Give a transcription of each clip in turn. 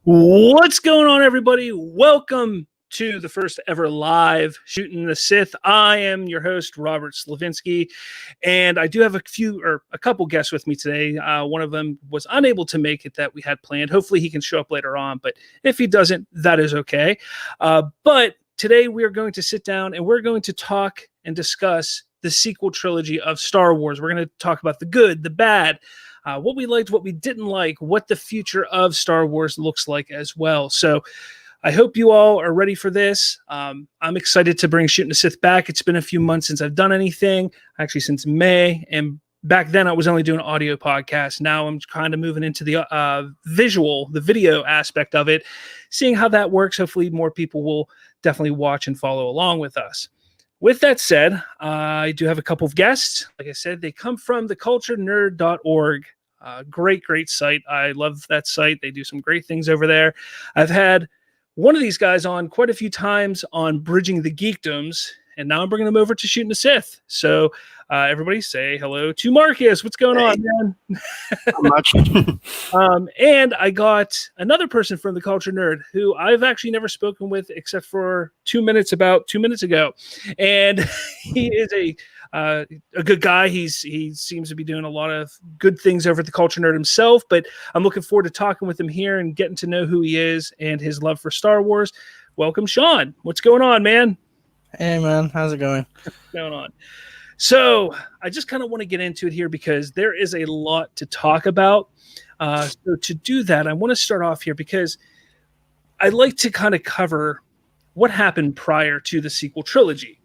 What's going on, everybody? Welcome to the first ever live Shootin the Sith. I am your host, Robert Slavinsky, and I do have a couple guests with me today. One of them was unable to make it that we had planned. Hopefully he can show up later on, but if he doesn't, that is okay. But today we are going to sit down and we're going to talk and discuss the sequel trilogy of Star Wars. We're going to talk about the good, the bad, what we liked, what we didn't like, what the future of Star Wars looks like as well. So I hope you all are ready for this. I'm excited to bring Shootin the Sith back. It's been a few months since I've done anything, actually since May. And back then I was only doing audio podcasts. Now I'm kind of moving into the the video aspect of it, seeing how that works. Hopefully more people will definitely watch and follow along with us. With that said, I do have a couple of guests. Like I said, they come from theculturenerd.org. Great site. I love that site. They do some great things over there. I've had one of these guys on quite a few times on Bridging the Geekdoms, and now I'm bringing them over to Shootin the Sith. So everybody say hello to Marcus. What's going on, man? Not much. And I got another person from the Culture Nerd who I've actually never spoken with except for 2 minutes, about 2 minutes ago. And he is a good guy. He seems to be doing a lot of good things over at the Culture Nerd himself, but I'm looking forward to talking with him here and getting to know who he is and his love for Star Wars. Welcome, Shaun. What's going on, man? Hey, man. How's it going? What's going on? So I just kind of want to get into it here because there is a lot to talk about. So to do that, I want to start off here because I'd like to kind of cover what happened prior to the sequel trilogy.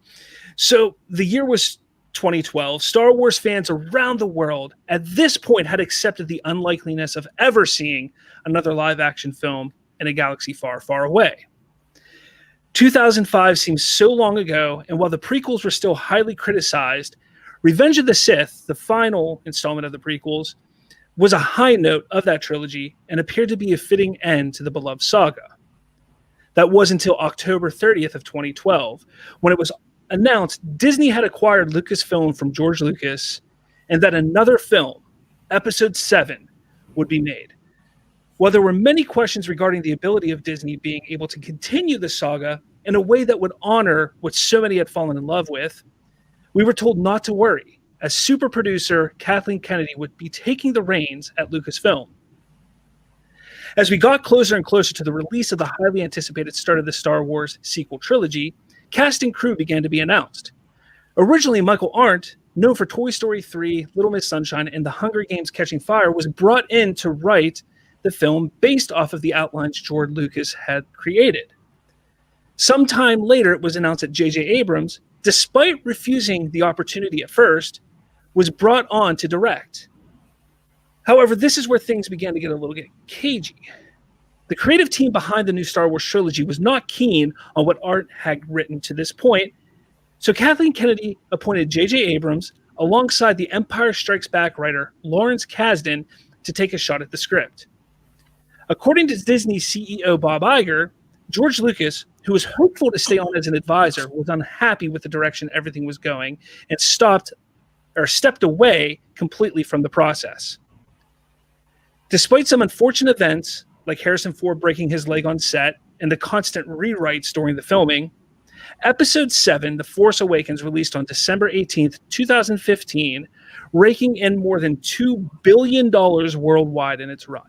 So the year was 2012. Star Wars fans around the world at this point had accepted the unlikeliness of ever seeing another live action film in a galaxy far, far away. 2005 seems so long ago, and while the prequels were still highly criticized, Revenge of the Sith, the final installment of the prequels, was a high note of that trilogy and appeared to be a fitting end to the beloved saga. That was until October 30th of 2012, when it was announced Disney had acquired Lucasfilm from George Lucas and that another film, Episode 7, would be made. While there were many questions regarding the ability of Disney being able to continue the saga in a way that would honor what so many had fallen in love with, we were told not to worry, as super producer Kathleen Kennedy would be taking the reins at Lucasfilm. As we got closer and closer to the release of the highly anticipated start of the Star Wars sequel trilogy, cast and crew began to be announced. Originally, Michael Arndt, known for Toy Story 3, Little Miss Sunshine, and The Hunger Games Catching Fire, was brought in to write the film based off of the outlines George Lucas had created. Sometime later, it was announced that J.J. Abrams, despite refusing the opportunity at first, was brought on to direct. However, this is where things began to get a little cagey. The creative team behind the new Star Wars trilogy was not keen on what Art had written to this point, so Kathleen Kennedy appointed J.J. Abrams alongside the Empire Strikes Back writer Lawrence Kasdan to take a shot at the script. According to Disney CEO Bob Iger, George Lucas, who was hopeful to stay on as an advisor, was unhappy with the direction everything was going and stepped away completely from the process. Despite some unfortunate events, like Harrison Ford breaking his leg on set and the constant rewrites during the filming, Episode 7, The Force Awakens, released on December 18th, 2015, raking in more than $2 billion worldwide in its run.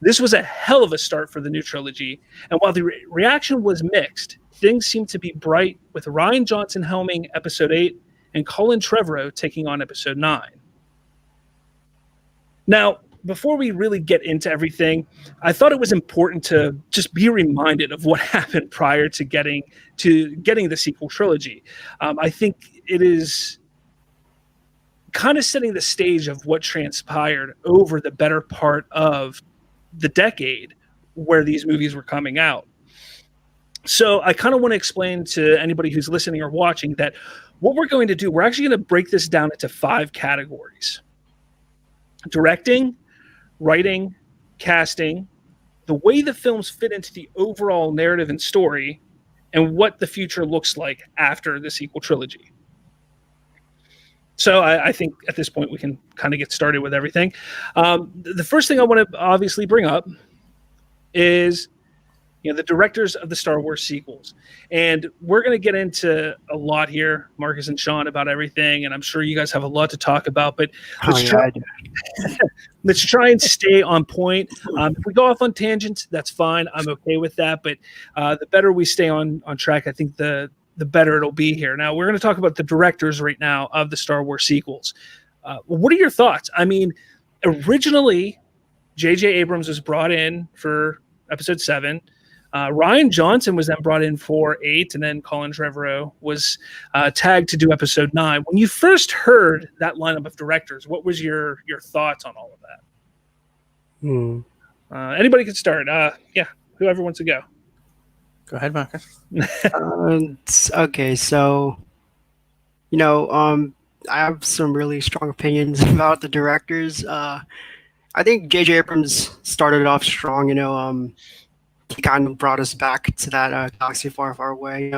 This was a hell of a start for the new trilogy, and while the reaction was mixed, things seemed to be bright with Rian Johnson helming Episode 8 and Colin Trevorrow taking on Episode 9. Now, before we really get into everything, I thought it was important to just be reminded of what happened prior to getting the sequel trilogy. I think it is kind of setting the stage of what transpired over the better part of the decade where these movies were coming out. So I kind of want to explain to anybody who's listening or watching that what we're going to do, we're actually going to break this down into 5 categories: directing, writing, casting, the way the films fit into the overall narrative and story, and what the future looks like after the sequel trilogy. So I think at this point we can kind of get started with everything. The first thing I want to obviously bring up is the directors of the Star Wars sequels. And we're going to get into a lot here, Marcus and Shaun, about everything. And I'm sure you guys have a lot to talk about, but let's try and stay on point. If we go off on tangents, that's fine. I'm okay with that. But the better we stay on track, I think the better it'll be here. Now, we're going to talk about the directors right now of the Star Wars sequels. What are your thoughts? I mean, originally, J.J. Abrams was brought in for Episode 7. Rian Johnson was then brought in for 8, and then Colin Trevorrow was tagged to do Episode 9. When you first heard that lineup of directors, what was your thoughts on all of that? Anybody can start. Whoever wants to go. Go ahead, Marcus. Okay, so I have some really strong opinions about the directors. I think J.J. Abrams started it off strong. He kind of brought us back to that galaxy far, far away.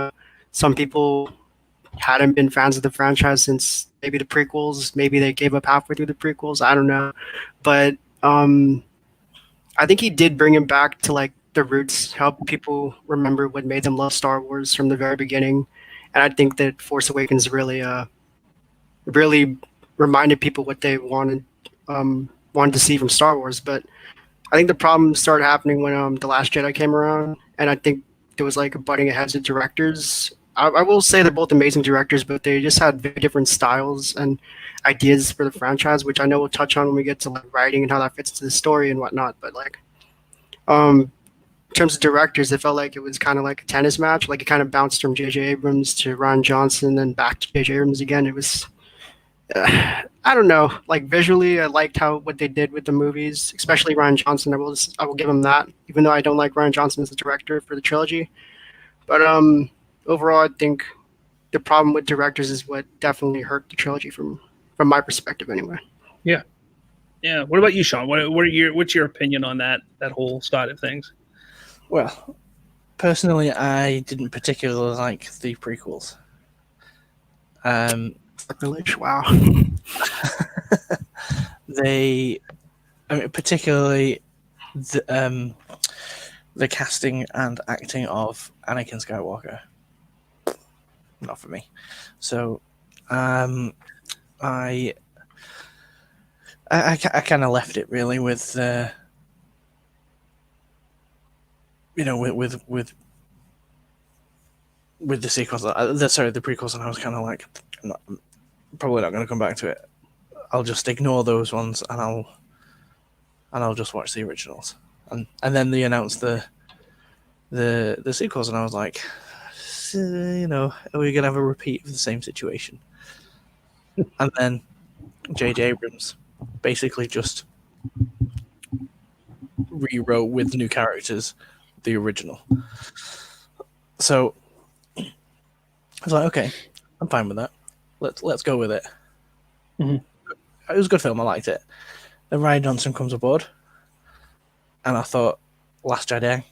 Some people hadn't been fans of the franchise since maybe the prequels. Maybe they gave up halfway through the prequels. I don't know. But I think he did bring him back to like the roots, help people remember what made them love Star Wars from the very beginning. And I think that Force Awakens really reminded people what they wanted to see from Star Wars. But I think the problem started happening when The Last Jedi came around, and I think there was like a butting heads of directors. I will say they're both amazing directors, but they just had very different styles and ideas for the franchise, which I know we'll touch on when we get to like writing and how that fits into the story and whatnot. But like, in terms of directors, it felt like it was kind of like a tennis match. Like it kind of bounced from J.J. Abrams to Rian Johnson, then back to J.J. Abrams again. It was. I don't know. Like visually, I liked what they did with the movies, especially Rian Johnson. I will give him that, even though I don't like Rian Johnson as the director for the trilogy. But overall, I think the problem with directors is what definitely hurt the trilogy from my perspective, anyway. Yeah. What about you, Shaun? What's your opinion on that whole side of things? Well, personally, I didn't particularly like the prequels. Wow. Particularly the casting and acting of Anakin Skywalker. Not for me. So, I kind of left it really with with the sequels. The prequels, and I was kind of like, I'm probably not going to come back to it. I'll just ignore those ones, and I'll just watch the originals. And then they announced the sequels, and I was like, are we going to have a repeat of the same situation? And then J.J. Abrams basically just rewrote with new characters the original. So I was like, okay, I'm fine with that. Let's go with it. Mm-hmm. It was a good film. I liked it. Then Rian Johnson comes aboard, and I thought, Last Jedi,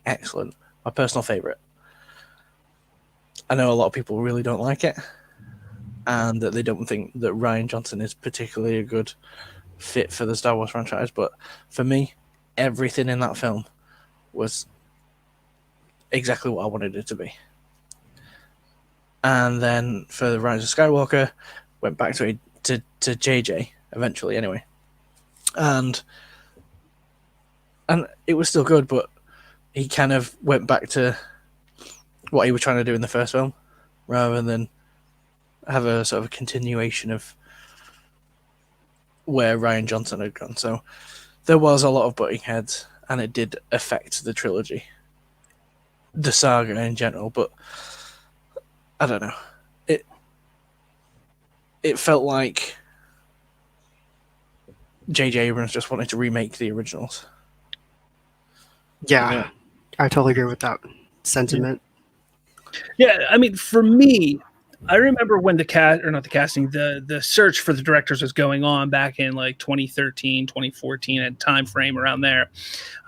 excellent. My personal favorite. I know a lot of people really don't like it, and that they don't think that Rian Johnson is particularly a good fit for the Star Wars franchise. But for me, everything in that film was exactly what I wanted it to be. And then for the Rise of Skywalker, went back to JJ eventually, anyway. And it was still good, but he kind of went back to what he was trying to do in the first film, rather than have a sort of a continuation of where Rian Johnson had gone. So there was a lot of butting heads, and it did affect the trilogy, the saga in general. But I don't know. It felt like J.J. Abrams just wanted to remake the originals. Yeah, I totally agree with that sentiment. Yeah, I mean, for me, I remember when the search for the directors was going on back in like 2013, 2014, a time frame around there.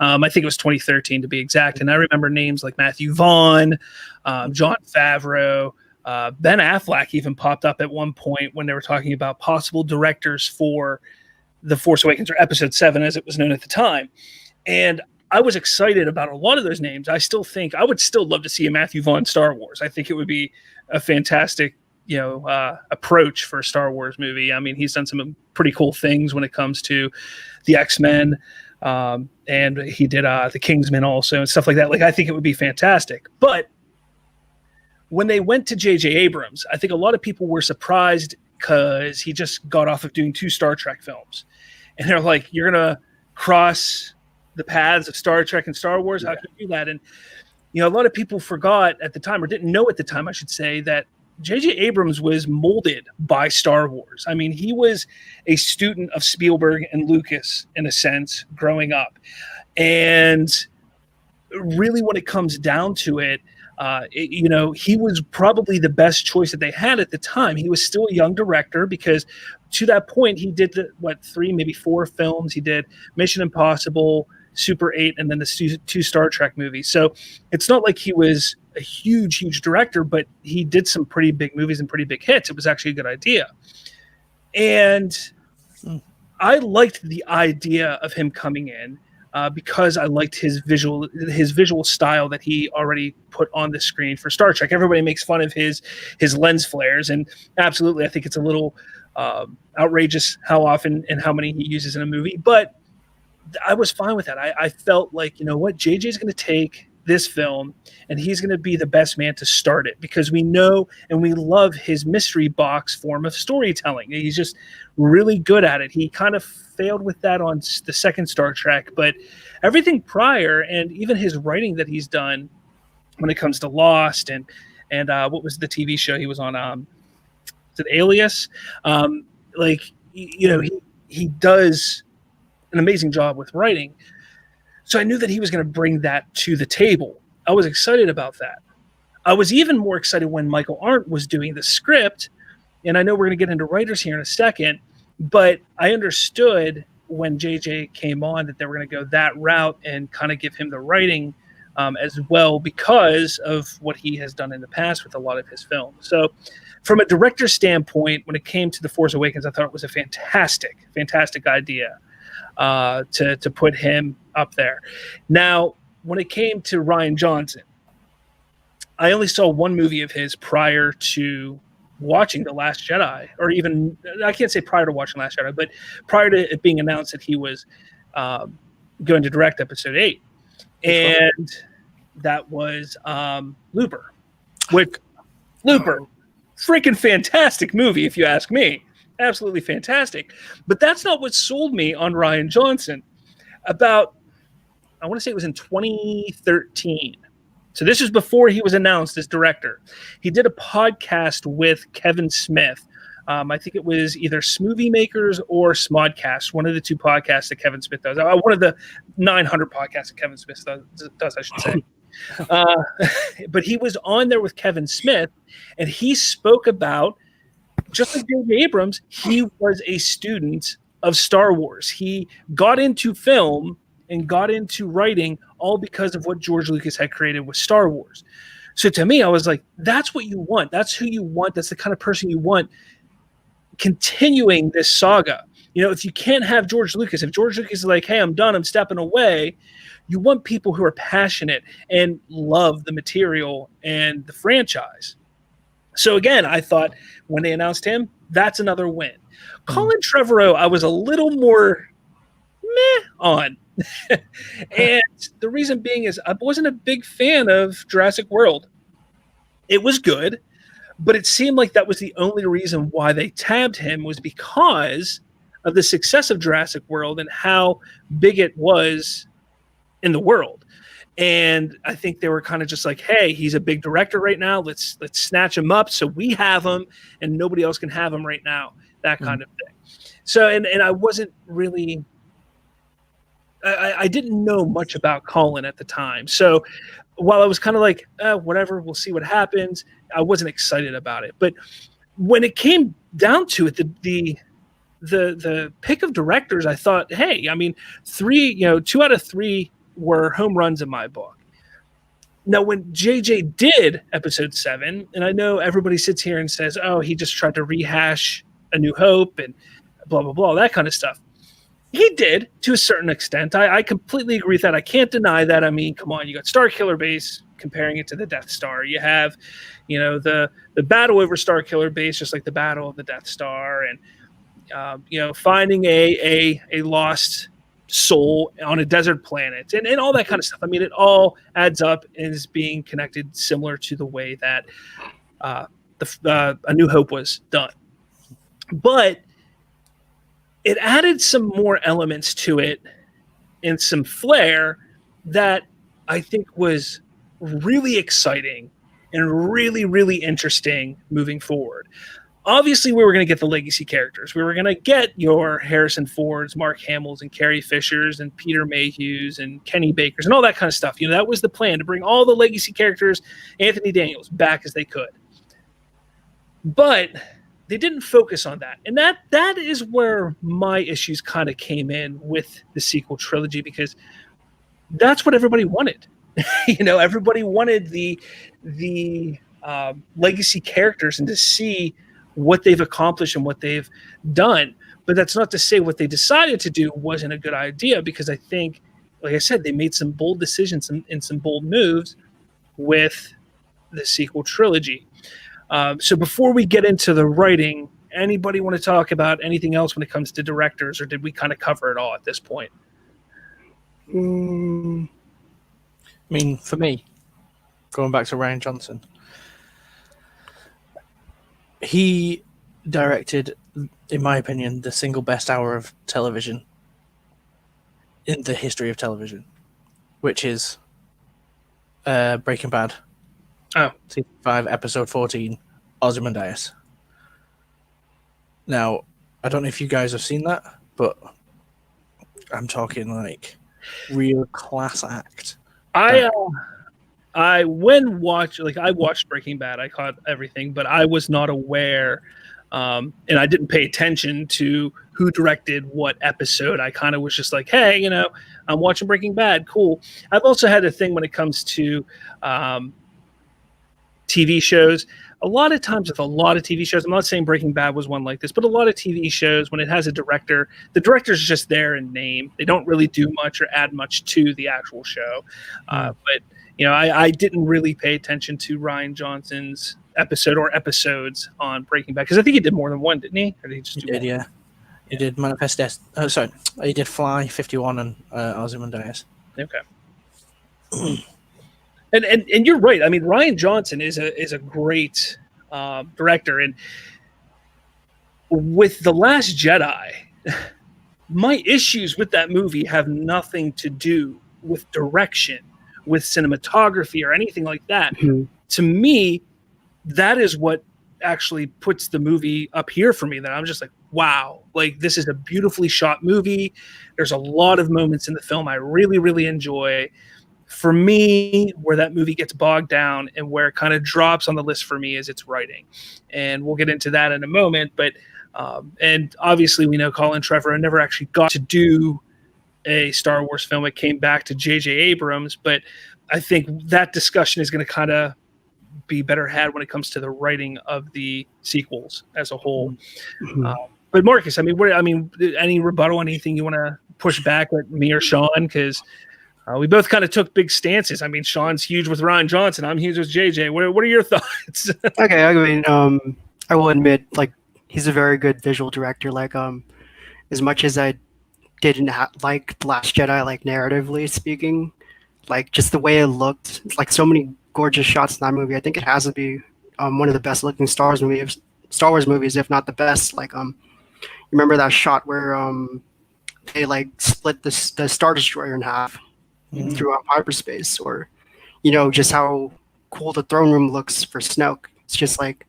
I think it was 2013 to be exact. And I remember names like Matthew Vaughn, Jon Favreau, Ben Affleck even popped up at one point when they were talking about possible directors for The Force Awakens, or Episode 7 as it was known at the time. And I was excited about a lot of those names. I still think I would still love to see a Matthew Vaughn Star Wars. I think it would be a fantastic, approach for a Star Wars movie. I mean, he's done some pretty cool things when it comes to the X-Men, and he did the Kingsman also and stuff like that. Like, I think it would be fantastic. But when they went to J.J. Abrams, I think a lot of people were surprised because he just got off of doing 2 Star Trek films. And they're like, you're going to cross the paths of Star Trek and Star Wars? How can you do that? And, a lot of people forgot at the time, or didn't know at the time, I should say, that J.J. Abrams was molded by Star Wars. I mean, he was a student of Spielberg and Lucas, in a sense, growing up. And really, when it comes down to it, he was probably the best choice that they had at the time. He was still a young director because to that point, he did 3, maybe 4 films. He did Mission Impossible, Super 8, and then the 2 Star Trek movies. So it's not like he was a huge, huge director, but he did some pretty big movies and pretty big hits. It was actually a good idea. And I liked the idea of him coming in because I liked his visual style that he already put on the screen for Star Trek. Everybody makes fun of his lens flares, and absolutely, I think it's a little outrageous how often and how many he uses in a movie. But I was fine with that. I felt like, JJ's going to take this film and he's going to be the best man to start it, because we know and we love his mystery box form of storytelling. He's just really good at it. He kind of failed with that on the second Star Trek, but everything prior, and even his writing that he's done when it comes to Lost and what was the TV show he was on? Is it Alias? He does an amazing job with writing. So I knew that he was going to bring that to the table. I was excited about that. I was even more excited when Michael Arndt was doing the script, and I know we're going to get into writers here in a second, but I understood when JJ came on that they were going to go that route and kind of give him the writing as well, because of what he has done in the past with a lot of his films. So from a director standpoint, when it came to The Force Awakens, I thought it was a fantastic, fantastic idea to put him up there. Now, when it came to Rian Johnson, I only saw one movie of his prior to watching The Last Jedi, or even, I can't say prior to watching Last Jedi, but prior to it being announced that he was going to direct Episode 8. And that was Looper. Looper, freaking fantastic movie, if you ask me. Absolutely fantastic. But that's not what sold me on Rian Johnson. About, I want to say it was in 2013. So this was before he was announced as director. He did a podcast with Kevin Smith. I think it was either Smoothie Makers or Smodcast, one of the 2 podcasts that Kevin Smith does. One of the 900 podcasts that Kevin Smith does, I should say. But he was on there with Kevin Smith, and he spoke about, just like J.J. Abrams, he was a student of Star Wars. He got into film and got into writing all because of what George Lucas had created with Star Wars. So to me, I was like, that's what you want. That's who you want. That's the kind of person you want continuing this saga. If you can't have George Lucas, if George Lucas is like, hey, I'm done, I'm stepping away, you want people who are passionate and love the material and the franchise. So again, I thought when they announced him, that's another win. Colin Trevorrow, I was a little more meh on. And the reason being is I wasn't a big fan of Jurassic World. It was good, but it seemed like that was the only reason why they tabbed him, was because of the success of Jurassic World and how big it was in the world. And I think they were kind of just like, hey, he's a big director right now. Let's snatch him up so we have him and nobody else can have him right now. That kind of thing. So, and I wasn't really, I didn't know much about Colin at the time. So while I was kind of like, whatever, we'll see what happens, I wasn't excited about it. But when it came down to it, the pick of directors, I thought, hey, I mean, 2 out of 3 were home runs in my book. Now, when JJ did Episode 7, and I know everybody sits here and says, oh, he just tried to rehash A New Hope and blah, blah, blah, that kind of stuff. He did, to a certain extent. I completely agree with that. I can't deny that. I mean, come on, you got Star Killer Base comparing it to the Death Star. You have, the battle over Star Killer Base, just like the battle of the Death Star, and finding a lost soul on a desert planet, and all that kind of stuff. I mean, it all adds up and is being connected similar to the way that A New Hope was done. But it added some more elements to it and some flair that I think was really exciting and really, really interesting moving forward. Obviously, we were going to get the legacy characters. We were going to get your Harrison Fords, Mark Hamills, and Carrie Fishers, and Peter Mayhews, and Kenny Bakers, and all that kind of stuff. That was the plan, to bring all the legacy characters, Anthony Daniels, back as they could. But they didn't focus on that. And that is where my issues kind of came in with the sequel trilogy, because that's what everybody wanted. Everybody wanted the legacy characters and to see what they've accomplished and what they've done. But that's not to say what they decided to do wasn't a good idea, because I think, like I said, they made some bold decisions and some bold moves with the sequel trilogy. So before we get into the writing, anybody want to talk about anything else when it comes to directors, or did we kind of cover it all at this point? I mean, for me, going back to Rian Johnson, he directed, in my opinion, the single best hour of television in the history of television, which is Breaking Bad. Oh. Season 5, episode 14, Ozymandias. Now, I don't know if you guys have seen that, but I'm talking like real class act. I watched Breaking Bad. I caught everything, but I was not aware, and I didn't pay attention to who directed what episode. I kind of was just like, hey, I'm watching Breaking Bad. Cool. I've also had a thing when it comes to TV shows. A lot of times with a lot of TV shows, I'm not saying Breaking Bad was one like this, but a lot of TV shows, when it has a director, the director's just there in name. They don't really do much or add much to the actual show. But I didn't really pay attention to Rian Johnson's episode or episodes on Breaking Bad, because I think he did more than one, didn't he? Or did he just do one? Yeah. He did Manifest Destiny. He did Fly, 51, and Ozymandias. Okay. And you're right. I mean, Rian Johnson is a great director, and with The Last Jedi, my issues with that movie have nothing to do with direction, with cinematography, or anything like that. Mm-hmm. To me, that is what actually puts the movie up here for me. That I'm just like, wow, like this is a beautifully shot movie. There's a lot of moments in the film I really, really enjoy. For me, where that movie gets bogged down and where it kind of drops on the list for me is its writing. And we'll get into that in a moment. But and obviously we know Colin Trevorrow never actually got to do a Star Wars film. It came back to J.J. Abrams. But I think that discussion is going to kind of be better had when it comes to the writing of the sequels as a whole. Mm-hmm. But Marcus, any rebuttal, anything you want to push back at me or Sean? Because we both kind of took big stances. I mean, Sean's huge with Rian Johnson. I'm huge with JJ. What are your thoughts? Okay, I mean, I will admit, like, he's a very good visual director. Like, as much as I didn't like The Last Jedi, like, narratively speaking, like, just the way it looked, like, so many gorgeous shots in that movie. I think it has to be one of the best looking Star Wars movies, if not the best. Like, you remember that shot where they, like, split the Star Destroyer in half throughout hyperspace, or just how cool the throne room looks for Snoke. It's just like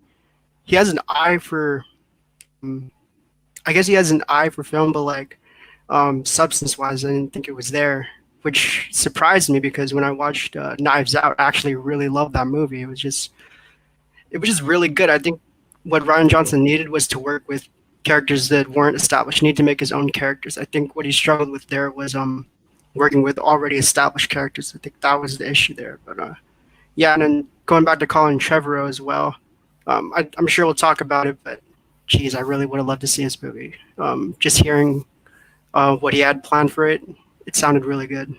he has an eye for I guess he has an eye for film, but like substance wise I didn't think it was there, which surprised me, because when I watched Knives Out, I actually really loved that movie. It was just really good. I think what Rian Johnson needed was to work with characters that weren't established. He needed to make his own characters. I think what he struggled with there was working with already established characters. I think that was the issue there. But yeah, and then going back to Colin Trevorrow as well, I'm sure we'll talk about it, but geez, I really would have loved to see this movie. Just hearing what he had planned for it. It sounded really good.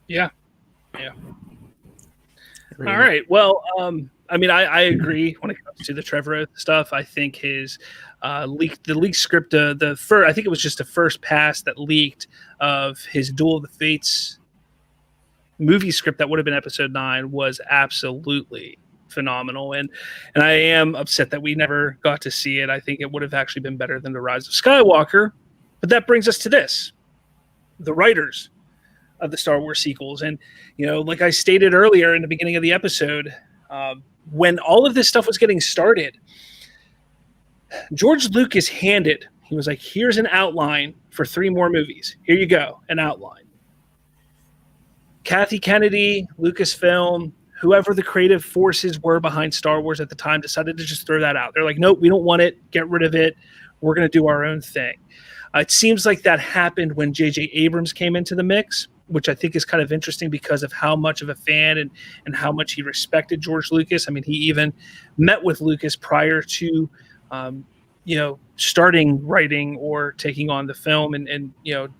Yeah. All right. Well, I mean, I agree when it comes to the Trevorrow stuff. I think his leaked script, I think it was just the first pass that leaked of his Duel of the Fates movie script that would have been episode 9 was absolutely phenomenal. And I am upset that we never got to see it. I think it would have actually been better than The Rise of Skywalker. But that brings us to this. The writers of the Star Wars sequels. And, like I stated earlier in the beginning of the episode, when all of this stuff was getting started, George Lucas he was like, here's an outline for 3 more movies. Here you go, an outline. Kathy Kennedy, Lucasfilm, whoever the creative forces were behind Star Wars at the time decided to just throw that out. They're like, nope, we don't want it. Get rid of it. We're going to do our own thing. It seems like that happened when J.J. Abrams came into the mix, which I think is kind of interesting because of how much of a fan and how much he respected George Lucas. I mean, he even met with Lucas prior to, starting writing or taking on the film and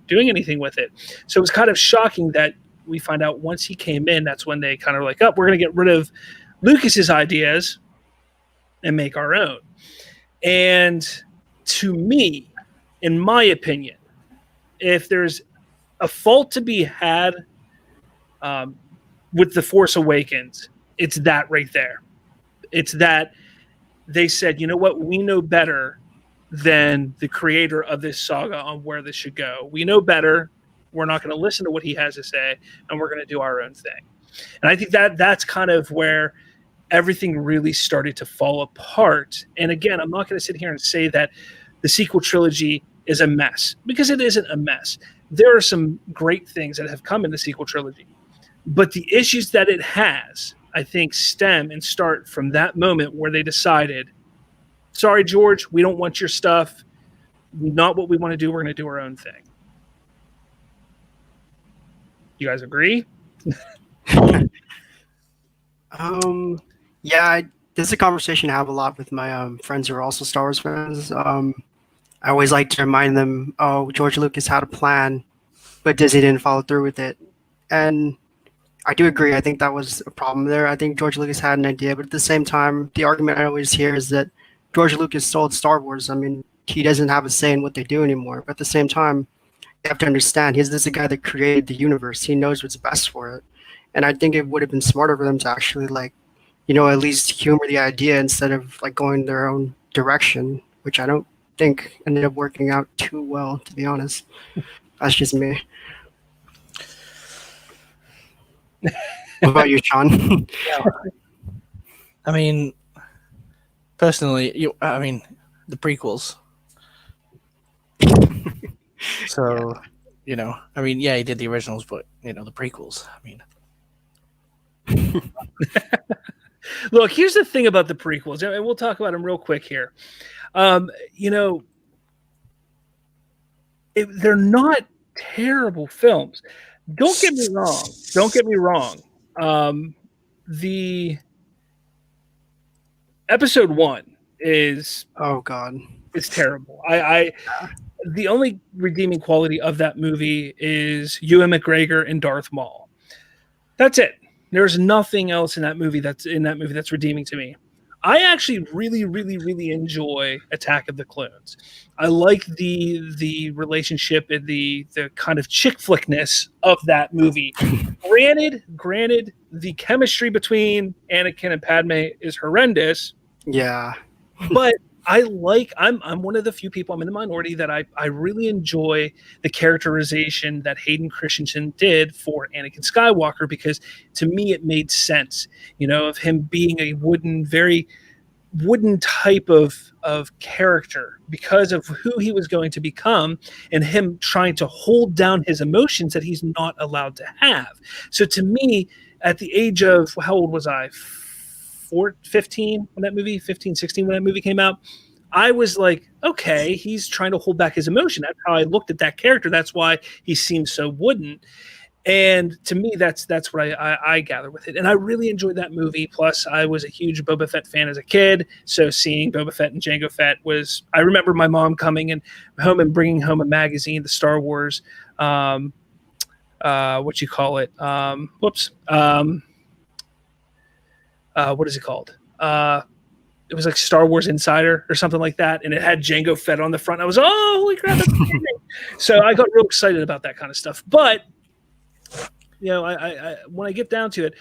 doing anything with it. So it was kind of shocking that we find out once he came in, that's when they kind of like, we're going to get rid of Lucas's ideas and make our own. And to me, in my opinion, if there's a fault to be had with The Force Awakens, it's that right there. It's that they said, you know what, we know better than the creator of this saga on where this should go. We know better. We're not going to listen to what he has to say, and we're going to do our own thing. And I think that's kind of where everything really started to fall apart. And again, I'm not going to sit here and say that the sequel trilogy is a mess, because it isn't a mess. There are some great things that have come in the sequel trilogy, but the issues that it has, I think, stem and start from that moment where they decided, sorry, George, we don't want your stuff. Not what we want to do. We're going to do our own thing. You guys agree? Yeah, this is a conversation I have a lot with my friends who are also Star Wars fans. I always like to remind them, George Lucas had a plan, but Disney didn't follow through with it. And I do agree. I think that was a problem there. I think George Lucas had an idea, but at the same time, the argument I always hear is that George Lucas sold Star Wars. I mean, he doesn't have a say in what they do anymore. But at the same time, you have to understand, this is the guy that created the universe. He knows what's best for it. And I think it would have been smarter for them to actually, at least humor the idea instead of going their own direction, which I don't think ended up working out too well, to be honest. That's just me. What about you, Sean? I mean, personally, the prequels. So, he did the originals, but the prequels. Look, here's the thing about the prequels, and we'll talk about them real quick here. They're not terrible films. Don't get me wrong. The episode 1 is it's terrible. The only redeeming quality of that movie is Ewan McGregor and Darth Maul. That's it. There's nothing else in that movie that's redeeming to me. I actually really, really, really enjoy Attack of the Clones. I like the relationship and the kind of chick flickness of that movie. Granted, the chemistry between Anakin and Padme is horrendous. Yeah. But I'm one of the few people, I'm in the minority, that I really enjoy the characterization that Hayden Christensen did for Anakin Skywalker, because to me it made sense, of him being a very wooden type of character because of who he was going to become, and him trying to hold down his emotions that he's not allowed to have. So to me, at the age of, how old was I? 15 when that movie, 15, 16 when that movie came out, I was like, okay, he's trying to hold back his emotion. That's how I looked at that character. That's why he seemed so wooden. And to me, that's what I gather with it. And I really enjoyed that movie. Plus, I was a huge Boba Fett fan as a kid. So seeing Boba Fett and Jango Fett I remember my mom coming home and bringing home a magazine, the Star Wars, what you call it? What is it called? It was like Star Wars Insider or something like that. And it had Jango Fett on the front. I was, oh, holy crap. That's amazing. So I got real excited about that kind of stuff. But, I when I get down to it,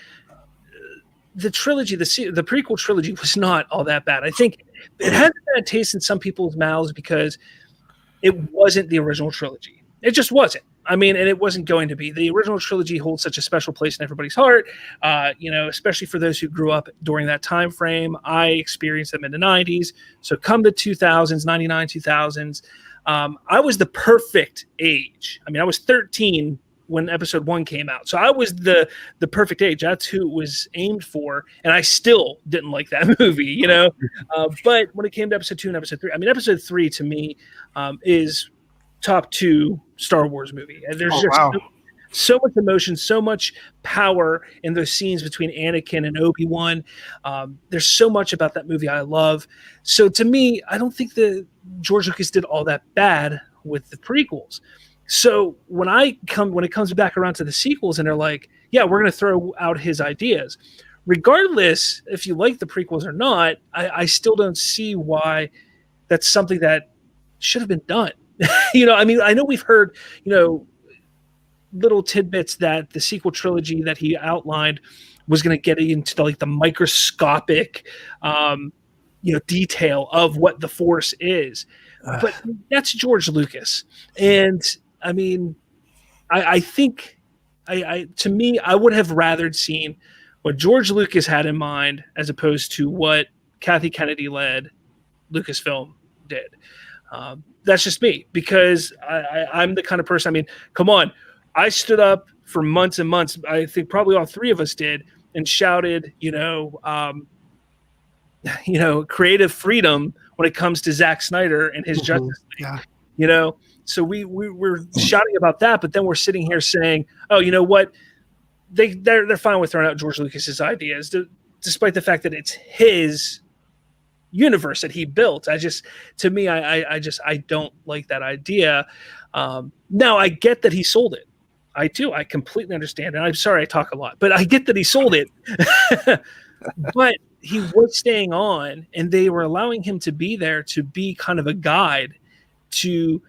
the trilogy, the prequel trilogy was not all that bad. I think it had a bad taste in some people's mouths because it wasn't the original trilogy. It just wasn't. I mean, and it wasn't going to be. The original trilogy holds such a special place in everybody's heart, especially for those who grew up during that time frame. I experienced them in the 90s. So come the 2000s, 99, 2000s, I was the perfect age. I mean, I was 13 when episode 1 came out. So I was the perfect age. That's who it was aimed for. And I still didn't like that movie, but when it came to episode 2 and episode 3, I mean, episode 3 to me is top 2 Star Wars movie. And there's so much emotion, so much power in those scenes between Anakin and Obi-Wan. There's so much about that movie I love. So to me, I don't think that George Lucas did all that bad with the prequels. So when it comes back around to the sequels and they're like, yeah, we're going to throw out his ideas. Regardless if you like the prequels or not, I still don't see why that's something that should have been done. I mean, I know we've heard, little tidbits that the sequel trilogy that he outlined was going to get into the microscopic, detail of what the Force is. But that's George Lucas. And I mean, I think to me, I would have rather seen what George Lucas had in mind as opposed to what Kathy Kennedy led Lucasfilm did. That's just me, because I'm the kind of person, I mean, come on. I stood up for months and months. I think probably all 3 of us did, and shouted, creative freedom when it comes to Zack Snyder and his Justice League. Yeah. So we're shouting about that, but then we're sitting here saying, oh, you know what? They're fine with throwing out George Lucas's ideas, despite the fact that it's his universe that he built. I don't like that idea. Now I get that he sold it. I do. I completely understand. And I'm sorry I talk a lot, but I get that he sold it. But he was staying on, and they were allowing him to be there to be kind of a guide to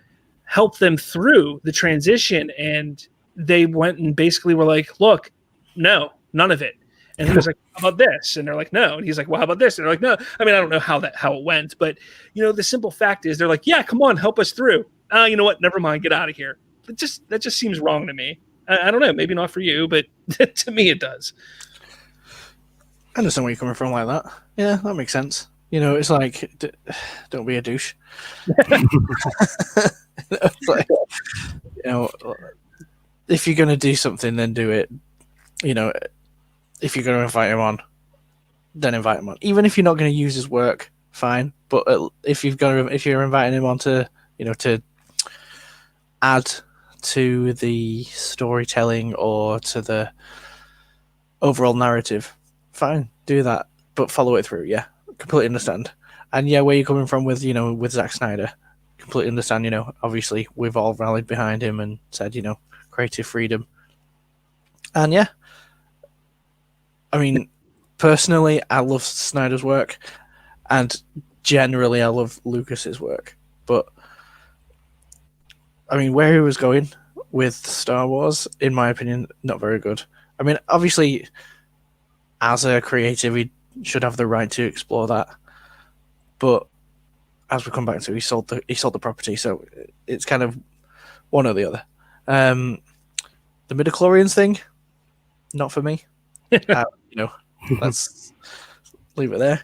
help them through the transition. And they went and basically were like, look, no, none of it. And he was like, how about this? And they're like, no. And he's like, well, how about this? And they're like, no. I mean, I don't know how it went, but the simple fact is they're like, yeah, come on, help us through. You know what? Never mind. Get out of here. That just seems wrong to me. I don't know. Maybe not for you, but to me it does. I understand where you're coming from like that. Yeah, that makes sense. It's like, don't be a douche. If you're going to do something, then do it. If you're going to invite him on, then invite him on. Even if you're not going to use his work, fine. But if you're inviting him on to, to add to the storytelling or to the overall narrative, fine, do that. But follow it through. Yeah, completely understand. And yeah, where you're coming from with with Zack Snyder, completely understand. Obviously we've all rallied behind him and said creative freedom. And yeah. I mean, personally, I love Snyder's work, and generally, I love Lucas's work. But I mean, where he was going with Star Wars, in my opinion, not very good. I mean, obviously, as a creative, he should have the right to explore that. But as we come back to, he sold the property, so it's kind of one or the other. The midichlorians thing, not for me. Let's leave it there.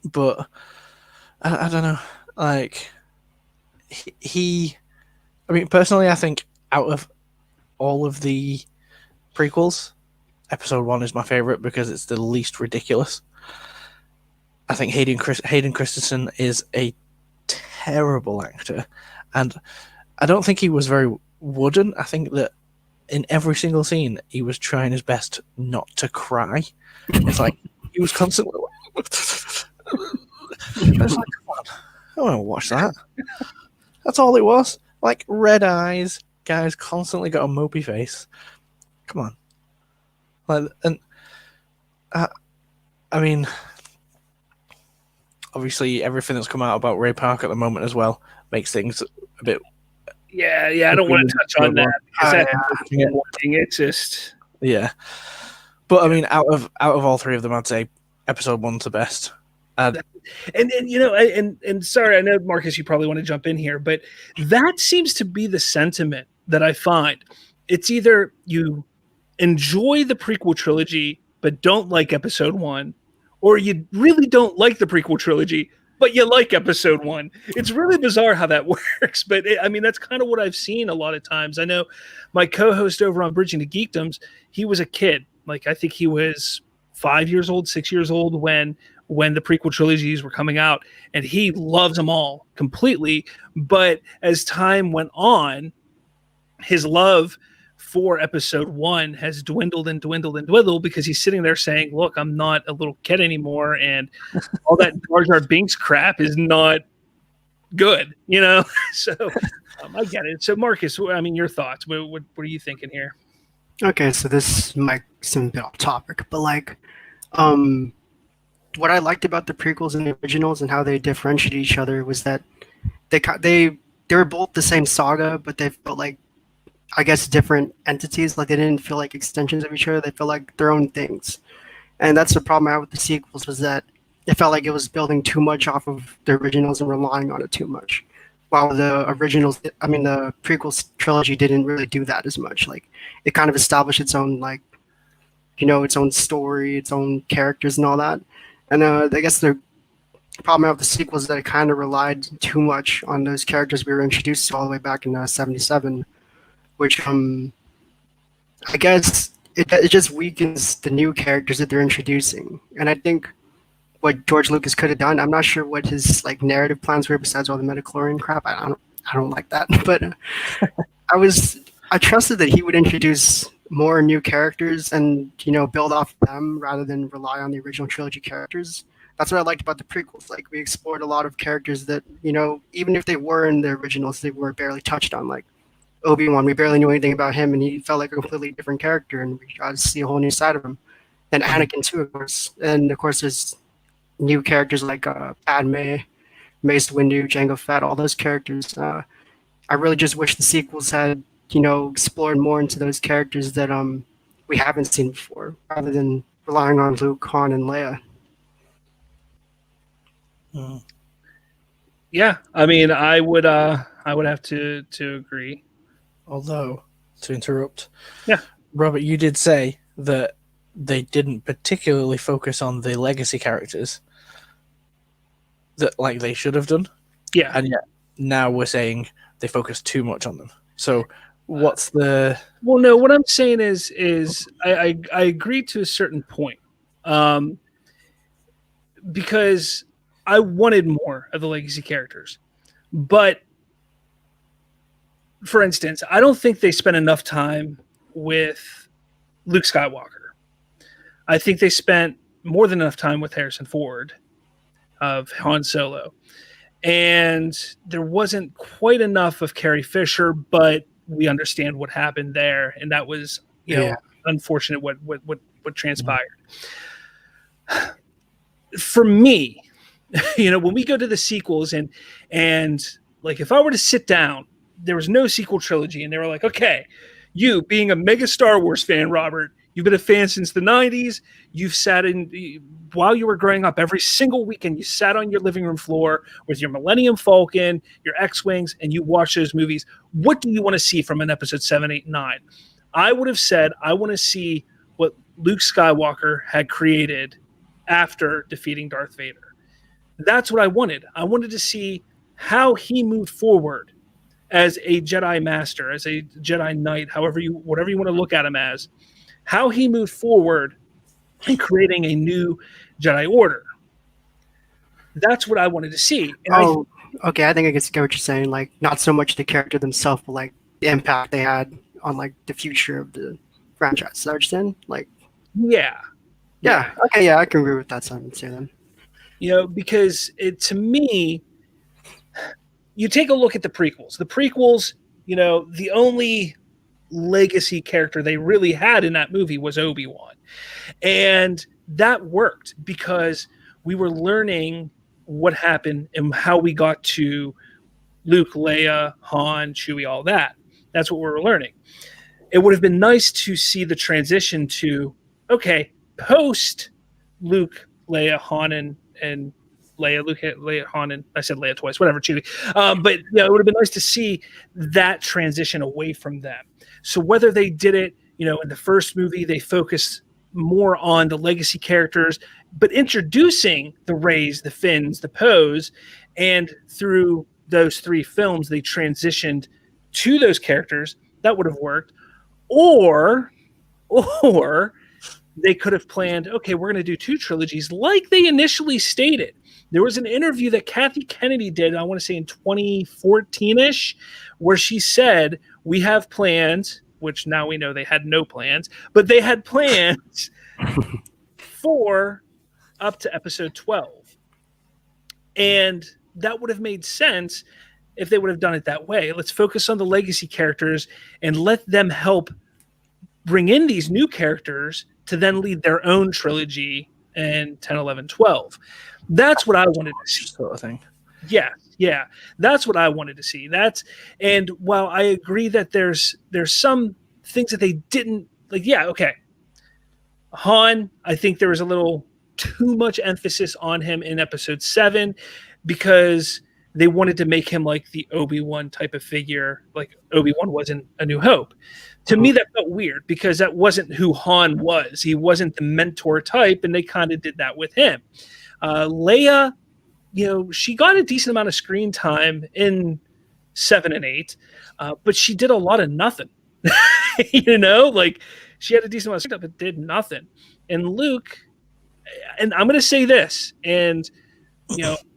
But I don't know. Like I mean, personally, I think out of all of the prequels, Episode 1 is my favorite because it's the least ridiculous. I think Hayden Christensen is a terrible actor, and I don't think he was very wooden. I think that in every single scene, he was trying his best not to cry. It's like he was constantly. It's like, come on, I want to watch that. That's all it was. Like red eyes, guys constantly got a mopey face. Come on, like, and I mean, obviously everything that's come out about Ray Park at the moment as well makes things a bit. Yeah, I don't want to touch on that because it's just But I mean, out of all three of them, I'd say episode 1's the best. And you know, and sorry, I know Marcus, you probably want to jump in here, but that seems to be the sentiment that I find. It's either you enjoy the prequel trilogy but don't like episode 1, or you really don't like the prequel trilogy but you like episode 1. It's really bizarre how that works, but I mean, that's kind of what I've seen a lot of times. I know my co-host over on Bridging the Geekdoms, he was a kid. Like, I think he was 5 years old, 6 years old when the prequel trilogies were coming out, and he loves them all completely. But as time went on, his love for episode 1 has dwindled because he's sitting there saying, look, I'm not a little kid anymore, and all that Jar Jar Binks crap is not good, you know? So I get it. So Marcus, I mean, your thoughts, what are you thinking here? Okay, so this might seem a bit off topic, but like, what I liked about the prequels and the originals and how they differentiated each other was that they were both the same saga, but they felt like, I guess, different entities. Like, they didn't feel like extensions of each other. They felt like their own things. And that's the problem I had with the sequels, was that it felt like it was building too much off of the originals and relying on it too much. While the prequel trilogy didn't really do that as much. Like, it kind of established its own, like, you know, its own story, its own characters and all that. And I guess the problem with the sequels is that it kind of relied too much on those characters we were introduced to all the way back in '77, which I guess it just weakens the new characters that they're introducing. And I think what George Lucas could have done, I'm not sure what his like narrative plans were besides all the midichlorian crap. I don't like that, but I trusted that he would introduce more new characters and, you know, build off them rather than rely on the original trilogy characters. That's what I liked about the prequels. Like, we explored a lot of characters that, you know, even if they were in the originals, they were barely touched on. Like Obi-Wan, we barely knew anything about him, and he felt like a completely different character, and we got to see a whole new side of him. And Anakin too, of course. And of course, there's new characters like Padme, Mace Windu, Jango Fett, all those characters. I really just wish the sequels had, you know, explored more into those characters that we haven't seen before, rather than relying on Luke, Han, and Leia. Yeah, I mean, I would have to agree. Although, to interrupt, yeah, Robert, you did say that they didn't particularly focus on the legacy characters that like they should have done. Yeah, and yet now we're saying they focus too much on them. So what's the? Well, no. What I'm saying is I agree to a certain point, because I wanted more of the legacy characters, but for instance, I don't think they spent enough time with Luke Skywalker. I think they spent more than enough time with Harrison Ford of Han Solo, and there wasn't quite enough of Carrie Fisher, but we understand what happened there, and that was, you know, unfortunate what transpired. For me, you know, when we go to the sequels and like, if I were to sit down, there was no sequel trilogy, and they were like, okay, you being a mega Star Wars fan, Robert, you've been a fan since the 90s. You've sat in, while you were growing up, every single weekend, you sat on your living room floor with your Millennium Falcon, your X-Wings, and you watched those movies. What do you want to see from an episode 7, 8, 9? I would have said, I want to see what Luke Skywalker had created after defeating Darth Vader. That's what I wanted. I wanted to see how he moved forward as a Jedi Master, as a Jedi Knight, whatever you want to look at him as, how he moved forward in creating a new Jedi Order. That's what I wanted to see. And okay. I think I get what you're saying. Like, not so much the character themselves, but like the impact they had on like the future of the franchise. Is that what you're saying? Like, Yeah. okay, yeah, I can agree with that sentence here then. Because to me, you take a look at the prequels. The prequels, the only legacy character they really had in that movie was Obi-Wan. And that worked because we were learning what happened and how we got to Luke, Leia, Han, Chewie, all that. That's what we were learning. It would have been nice to see the transition to, okay, post Luke, Leia, Han, and Leia, Luke, Leia, Han, and I said Leia twice, whatever, Chewie. But it would have been nice to see that transition away from them. So whether they did it, in the first movie, they focused more on the legacy characters, but introducing the Reys, the Finns, the Poes, and through those 3 films, they transitioned to those characters, that would have worked. Or they could have planned, okay, we're going to do 2 trilogies like they initially stated. There was an interview that Kathy Kennedy did, I want to say in 2014-ish, where she said, we have plans, which now we know they had no plans, but they had plans for up to episode 12. And that would have made sense if they would have done it that way. Let's focus on the legacy characters and let them help bring in these new characters to then lead their own trilogy in 10, 11, 12. That's what I wanted to see. Sort of thing. Yeah. That's what I wanted to see. And while I agree that there's some things that they didn't like, okay. Han, I think there was a little too much emphasis on him in episode 7 because they wanted to make him like the Obi-Wan type of figure, like Obi-Wan was in A New Hope. To me, that felt weird because that wasn't who Han was. He wasn't the mentor type, and they kind of did that with him. Leia, she got a decent amount of screen time in 7 and 8, but she did a lot of nothing. Like she had a decent amount of screen time, but did nothing. And Luke, and I'm going to say this, and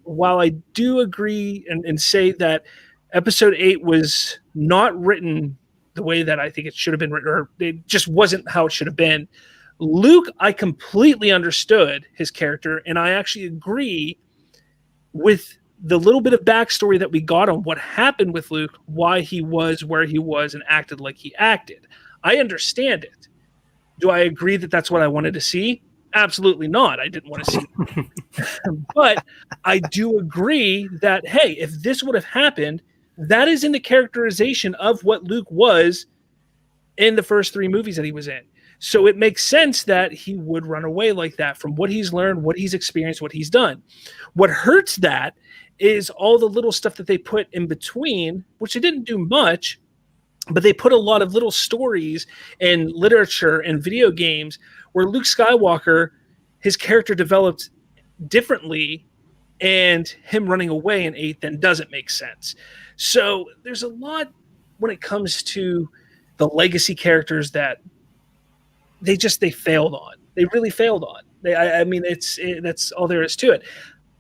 while I do agree and say that episode 8 was not written the way that I think it should have been written, or it just wasn't how it should have been, Luke, I completely understood his character, and I actually agree with the little bit of backstory that we got on what happened with Luke, why he was where he was and acted like he acted. I understand it. Do I agree that that's what I wanted to see? Absolutely not. I didn't want to see it. But I do agree that, hey, if this would have happened, that is in the characterization of what Luke was in the first 3 movies that he was in. So it makes sense that he would run away like that from what he's learned, what he's experienced, what he's done. What hurts that is all the little stuff that they put in between, which they didn't do much, but they put a lot of little stories and literature and video games where Luke Skywalker, his character developed differently, and him running away in 8 then doesn't make sense. So there's a lot when it comes to the legacy characters that they failed on. They really failed on. That's all there is to it.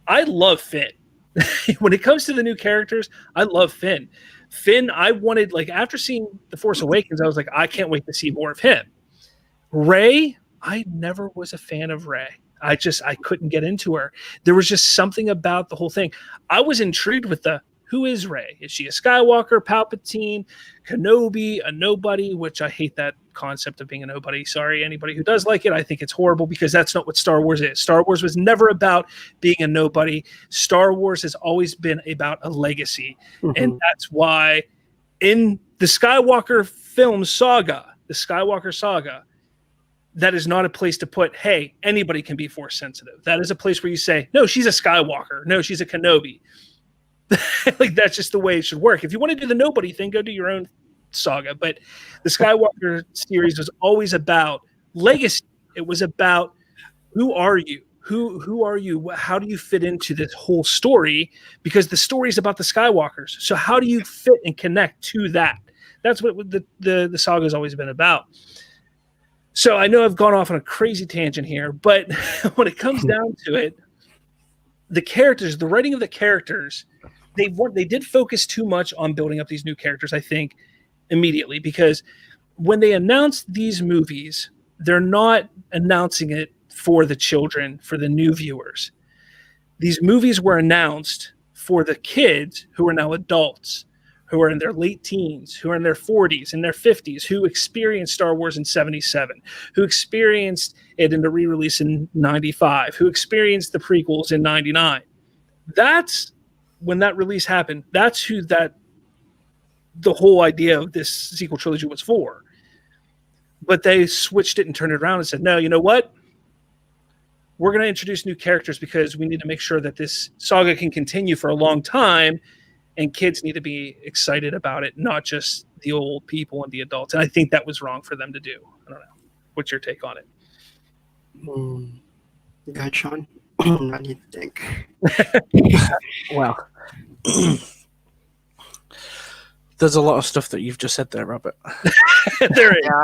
I love Finn. When it comes to the new characters, I love Finn. Finn, I wanted, like, after seeing The Force Awakens, I was like, I can't wait to see more of him. Rey, I never was a fan of Rey. I couldn't get into her. There was just something about the whole thing. I was intrigued with who is Rey? Is she a Skywalker, Palpatine, Kenobi, a nobody? Which I hate that concept of being a nobody. Sorry, anybody who does like it. I think it's horrible because that's not what Star Wars is. Star Wars was never about being a nobody. Star Wars has always been about a legacy. Mm-hmm. And that's why in the Skywalker film saga, that is not a place to put, hey, anybody can be Force sensitive. That is a place where you say, no, she's a Skywalker. No, she's a Kenobi. Like, that's just the way it should work. If you want to do the nobody thing, go do your own saga. But the Skywalker series was always about legacy. It was about, who are you? Who are you? How do you fit into this whole story? Because the story is about the Skywalkers. So how do you fit and connect to that? That's what the saga has always been about. So I know I've gone off on a crazy tangent here, but when it comes down to it, the characters, the writing of the characters, they did focus too much on building up these new characters, I think, immediately, because when they announce these movies, they're not announcing it for the children, for the new viewers. These movies were announced for the kids who are now adults, who are in their late teens, who are in their 40s, in their 50s, who experienced Star Wars in 77, who experienced it in the re-release in 95, who experienced the prequels in 99. That's when that release happened. That's who the whole idea of this sequel trilogy was for. But they switched it and turned it around and said, no, you know what? We're going to introduce new characters because we need to make sure that this saga can continue for a long time, and kids need to be excited about it, not just the old people and the adults. And I think that was wrong for them to do. I don't know. What's your take on it? Go ahead, Sean. What do you think? Well, there's a lot of stuff that you've just said there, Robert. There is. Yeah.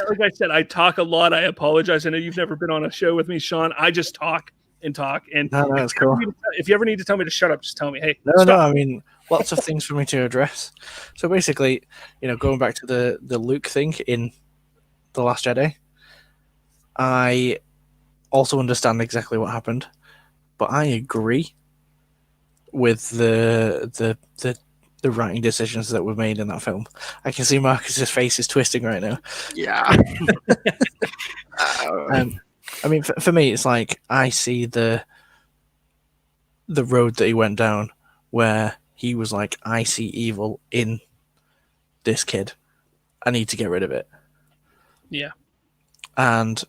Like I said, I talk a lot. I apologize. I know you've never been on a show with me, Sean. I just talk and talk. And no, that's cool. If you ever need to tell me to shut up, just tell me, hey, no, I mean, lots of things for me to address. So basically, going back to the Luke thing in The Last Jedi, I also understand exactly what happened, but I agree with the writing decisions that were made in that film. I can see Marcus's face is twisting right now. Yeah. I mean, for me, it's like I see the road that he went down, where he was like, I see evil in this kid. I need to get rid of it. Yeah. And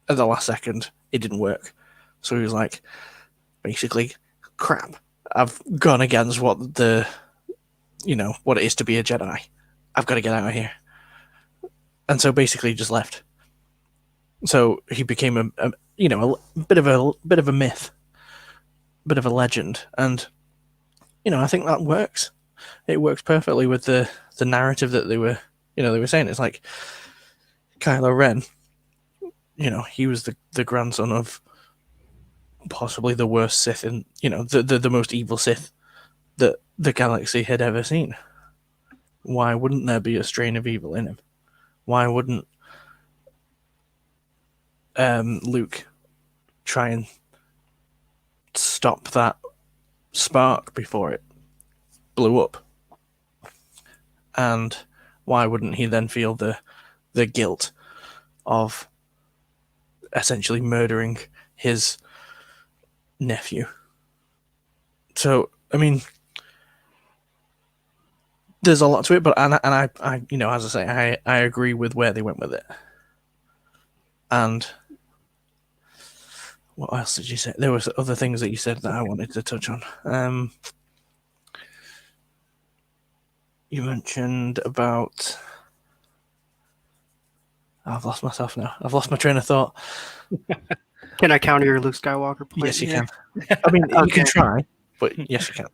at the last second, it didn't work. So he was like, basically, crap. I've gone against what what it is to be a Jedi. I've got to get out of here. And so basically just left. So he became a bit of a myth, a bit of a legend. And, I think that works. It works perfectly with the narrative that they were saying. It's like Kylo Ren, he was the grandson of possibly the worst Sith in, the most evil Sith that the galaxy had ever seen. Why wouldn't there be a strain of evil in him? Why wouldn't Luke try and stop that spark before it blew up? And why wouldn't he then feel the guilt of essentially murdering his nephew? So, I mean, there's a lot to it, but and I as I say, I agree with where they went with it. And what else did you say? There was other things that you said that I wanted to touch on. You mentioned about... I've lost myself now. I've lost my train of thought. Can I counter your Luke Skywalker point? Yes, you can. I mean, you can try, but yes, you can.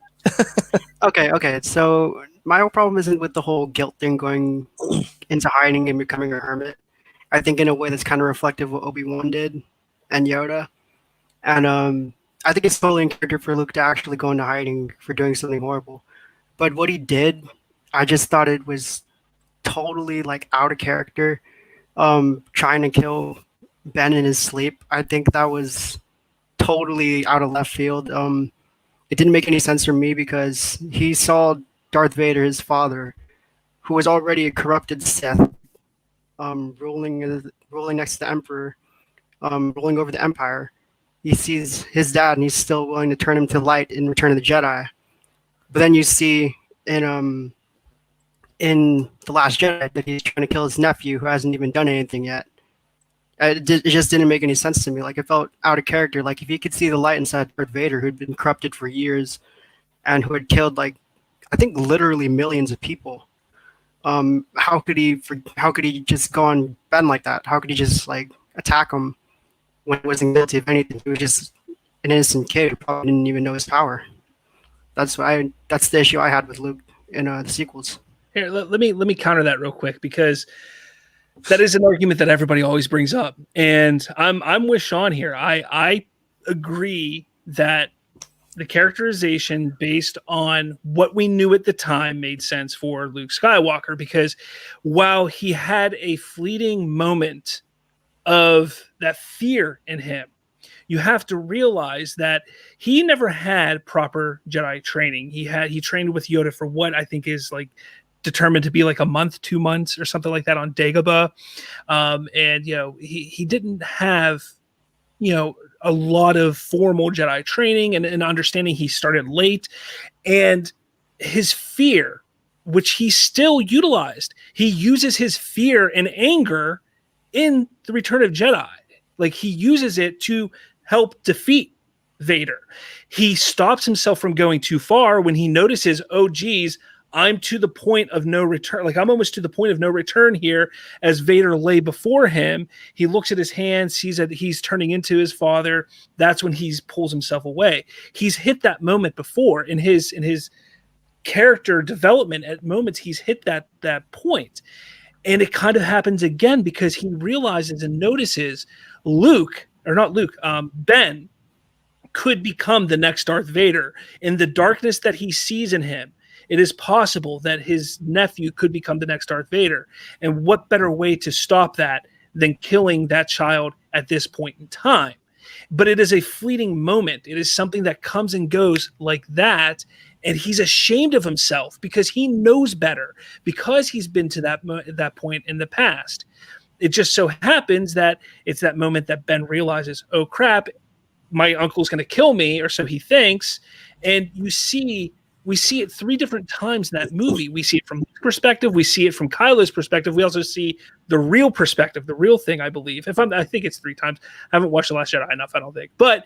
Okay. So my whole problem isn't with the whole guilt thing going into hiding and becoming a hermit. I think in a way that's kind of reflective of what Obi-Wan did and Yoda. And I think it's totally in character for Luke to actually go into hiding for doing something horrible. But what he did, I just thought it was totally like out of character. Trying to kill Ben in his sleep. I think that was totally out of left field. It didn't make any sense for me because he saw Darth Vader, his father, who was already a corrupted Sith, ruling next to the Emperor, ruling over the Empire. He sees his dad, and he's still willing to turn him to light in Return of the Jedi. But then you see in The Last Jedi that he's trying to kill his nephew, who hasn't even done anything yet. It just didn't make any sense to me. Like, it felt out of character. Like, if he could see the light inside Darth Vader, who'd been corrupted for years and who had killed, like, I think literally millions of people, how could he just go on Ben like that? How could he just, like, attack him when he wasn't guilty of anything? He was just an innocent kid who probably didn't even know his power. That's the issue I had with Luke in the sequels. Here, let me counter that real quick, because that is an argument that everybody always brings up, and I'm with Sean here. I agree that the characterization based on what we knew at the time made sense for Luke Skywalker, because while he had a fleeting moment of that fear in him, you have to realize that he never had proper Jedi training. He trained with Yoda for what I think is like determined to be like a month, 2 months or something like that on Dagobah. And, he didn't have, a lot of formal Jedi training and understanding. He started late, and his fear, which he still utilized, he uses his fear and anger in The Return of Jedi. Like, he uses it to help defeat Vader. He stops himself from going too far when he notices, oh, geez, I'm to the point of no return. Like, I'm almost to the point of no return here as Vader lay before him. He looks at his hand, sees that he's turning into his father. That's when he pulls himself away. He's hit that moment before in his character development. At moments, he's hit that point. And it kind of happens again because he realizes and notices Ben could become the next Darth Vader. In the darkness that he sees in him, it is possible that his nephew could become the next Darth Vader. And what better way to stop that than killing that child at this point in time? But it is a fleeting moment. It is something that comes and goes like that. And he's ashamed of himself because he knows better, because he's been to that point in the past. It just so happens that it's that moment that Ben realizes, oh, crap, my uncle's going to kill me, or so he thinks. And we see it 3 different times in that movie. We see it from Luke's perspective. We see it from Kylo's perspective. We also see the real perspective, the real thing, I believe. I think it's 3 times. I haven't watched The Last Jedi enough, I don't think. But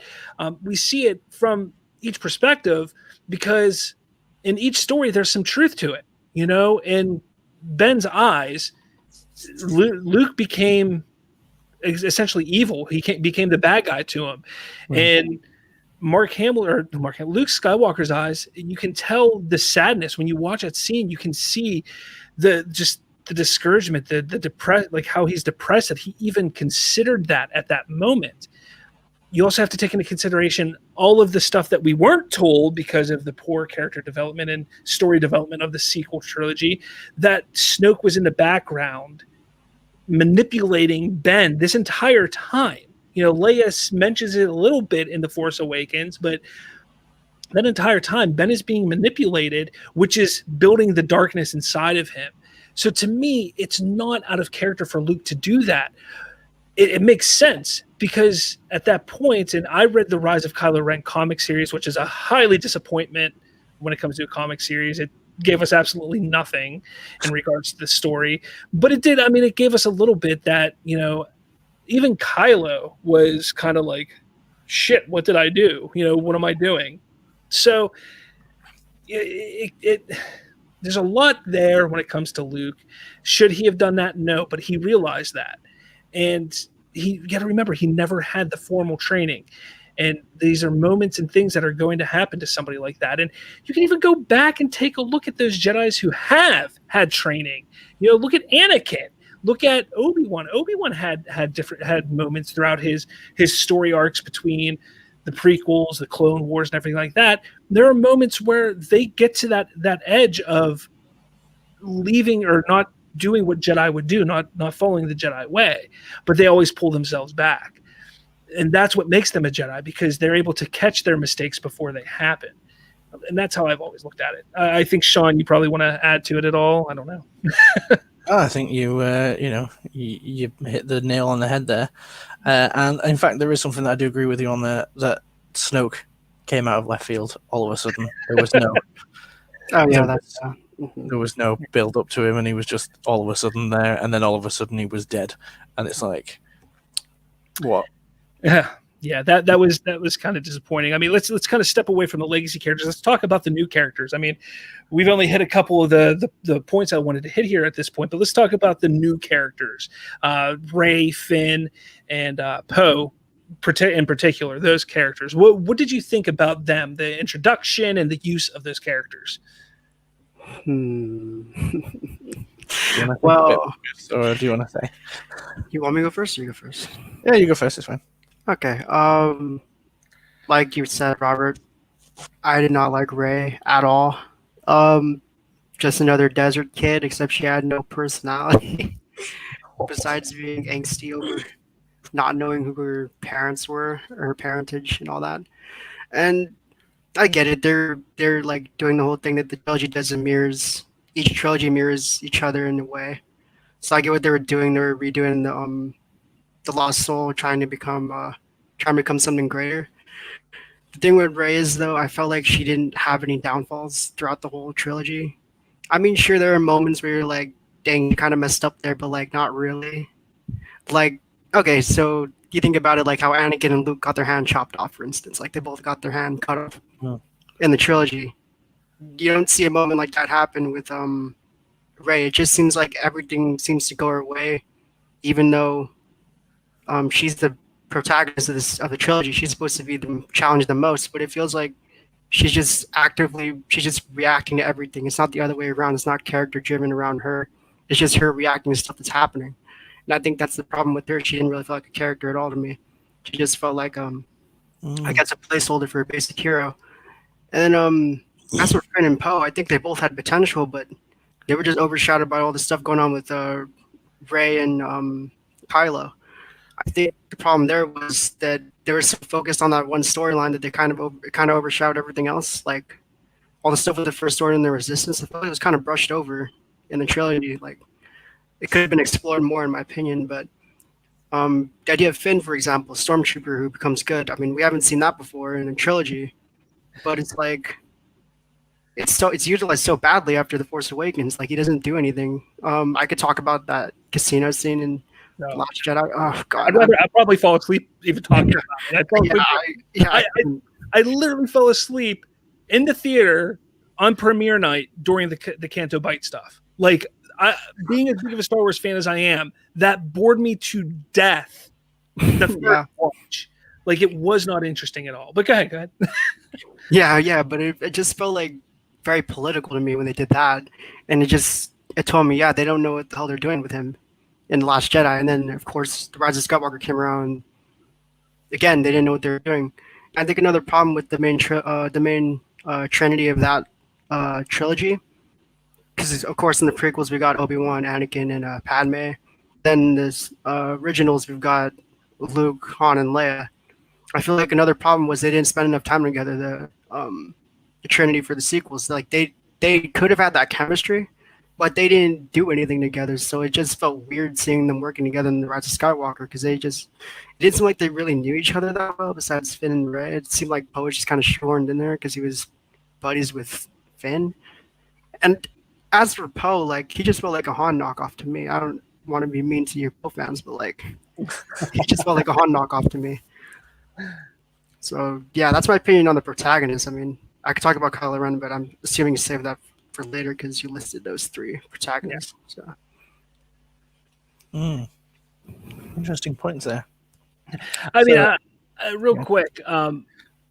we see it from each perspective because in each story, there's some truth to it. In Ben's eyes, Luke became essentially evil. He became the bad guy to him. Right. And Luke Skywalker's eyes, you can tell the sadness when you watch that scene. You can see the discouragement, the depressed, like how he's depressed that he even considered that at that moment. You also have to take into consideration all of the stuff that we weren't told because of the poor character development and story development of the sequel trilogy, that Snoke was in the background manipulating Ben this entire time. Leia mentions it a little bit in The Force Awakens, but that entire time, Ben is being manipulated, which is building the darkness inside of him. So to me, it's not out of character for Luke to do that. It makes sense because at that point, and I read the Rise of Kylo Ren comic series, which is a highly disappointment when it comes to a comic series. It gave us absolutely nothing in regards to the story, but it did. I mean, it gave us a little bit that, even Kylo was kind of like, shit, what did I do? What am I doing? So there's a lot there when it comes to Luke. Should he have done that? No, but he realized that. And you got to remember, he never had the formal training. And these are moments and things that are going to happen to somebody like that. And you can even go back and take a look at those Jedis who have had training. Look at Anakin. Look at Obi-Wan. Obi-Wan had moments throughout his story arcs between the prequels, the Clone Wars, and everything like that. There are moments where they get to that edge of leaving or not doing what Jedi would do, not following the Jedi way, but they always pull themselves back. And that's what makes them a Jedi, because they're able to catch their mistakes before they happen. And that's how I've always looked at it. I think, Sean, you probably want to add to it at all. I don't know. I think you hit the nail on the head there. And in fact, there is something that I do agree with you on that Snoke came out of left field all of a sudden. There was no there was no build up to him, and he was just all of a sudden there, and then all of a sudden he was dead. And it's like, what? Yeah, that was kind of disappointing. I mean, let's kind of step away from the legacy characters. Let's talk about the new characters. I mean, we've only hit a couple of the points I wanted to hit here at this point, but let's talk about the new characters, Rey, Finn, and Poe, in particular. Those characters. What did you think about them? The introduction and the use of those characters. Well, or do you want to say? You want me to go first, or you go first? Yeah, you go first. It's fine. Okay. Like you said, Robert, I did not like Rey at all. Um, just another desert kid, except she had no personality besides being angsty over not knowing who her parents were or her parentage and all that. And I get it. They're like doing the whole thing that the trilogy does in mirrors. Each trilogy mirrors each other in a way. So I get what they were doing. They were redoing the lost soul, trying to become something greater. The thing with Rey is though, I felt like she didn't have any downfalls throughout the whole trilogy. I mean, sure, there are moments where you're like, dang, you kind of messed up there, but like not really. Like, okay, so you think about it, like how Anakin and Luke got their hand chopped off, for instance. Like they both got their hand cut off in the trilogy. You don't see a moment like that happen with Rey. It just seems like everything seems to go her way, even though she's the protagonist of the trilogy. She's supposed to be the challenged the most, but it feels like she's just reacting to everything. It's not the other way around. It's not character driven around her. It's just her reacting to stuff that's happening. And I think that's the problem with her. She didn't really feel like a character at all to me. She just felt like I guess a placeholder for a basic hero. And as for Finn and Poe, I think they both had potential, but they were just overshadowed by all the stuff going on with Rey and Kylo. I think the problem there was that they were so focused on that one storyline that they kind of overshadowed everything else. Like all the stuff with the First Order and the Resistance, I felt like it was kind of brushed over in the trilogy. Like it could have been explored more, in my opinion. But the idea of Finn, for example, Stormtrooper who becomes good. I mean, we haven't seen that before in a trilogy, but it's like it's utilized so badly after The Force Awakens. Like he doesn't do anything. I could talk about that casino scene in Last Jedi. Oh God, I'd probably fall asleep even talking about it. I literally fell asleep in the theater on premiere night during the Canto Bight stuff. Like, being as big of a Star Wars fan as I am, that bored me to death. The first watch, like, it was not interesting at all. But go ahead. Yeah, but it just felt like very political to me when they did that, and it told me, they don't know what the hell they're doing with him in The Last Jedi. And then, of course, The Rise of Skywalker came around. And again, they didn't know what they were doing. I think another problem with the main trinity of that trilogy, because of course in the prequels we got Obi-Wan, Anakin, and Padme. Then the originals we've got Luke, Han, and Leia. I feel like another problem was they didn't spend enough time together. The trinity for the sequels, like they could have had that chemistry, but they didn't do anything together. So it just felt weird seeing them working together in The Rise of Skywalker, because it didn't seem like they really knew each other that well, besides Finn and Rey. It seemed like Poe was just kind of shoehorned in there because he was buddies with Finn. And as for Poe, like, he just felt like a Han knockoff to me. I don't want to be mean to your Poe fans, but like, he just felt like a Han knockoff to me. So yeah, that's my opinion on the protagonist. I mean, I could talk about Kylo Ren, but I'm assuming you save that for later because you listed those three protagonists. Yeah. So. Interesting points there. I mean, real quick,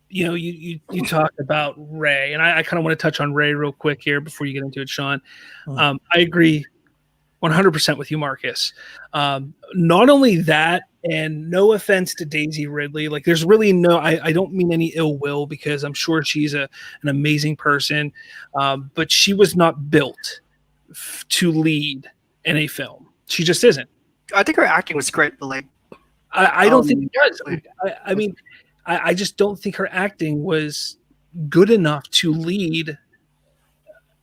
you talked about Rey, and I kind of want to touch on Rey real quick here before you get into it, Sean. I agree 100% with you, Marcus. Not only that, and no offense to Daisy Ridley, like there's really I don't mean any ill will, because I'm sure she's an amazing person, but she was not built to lead in a film. She just isn't. I think her acting was great, but like, I don't think it was. I mean, I just don't think her acting was good enough to lead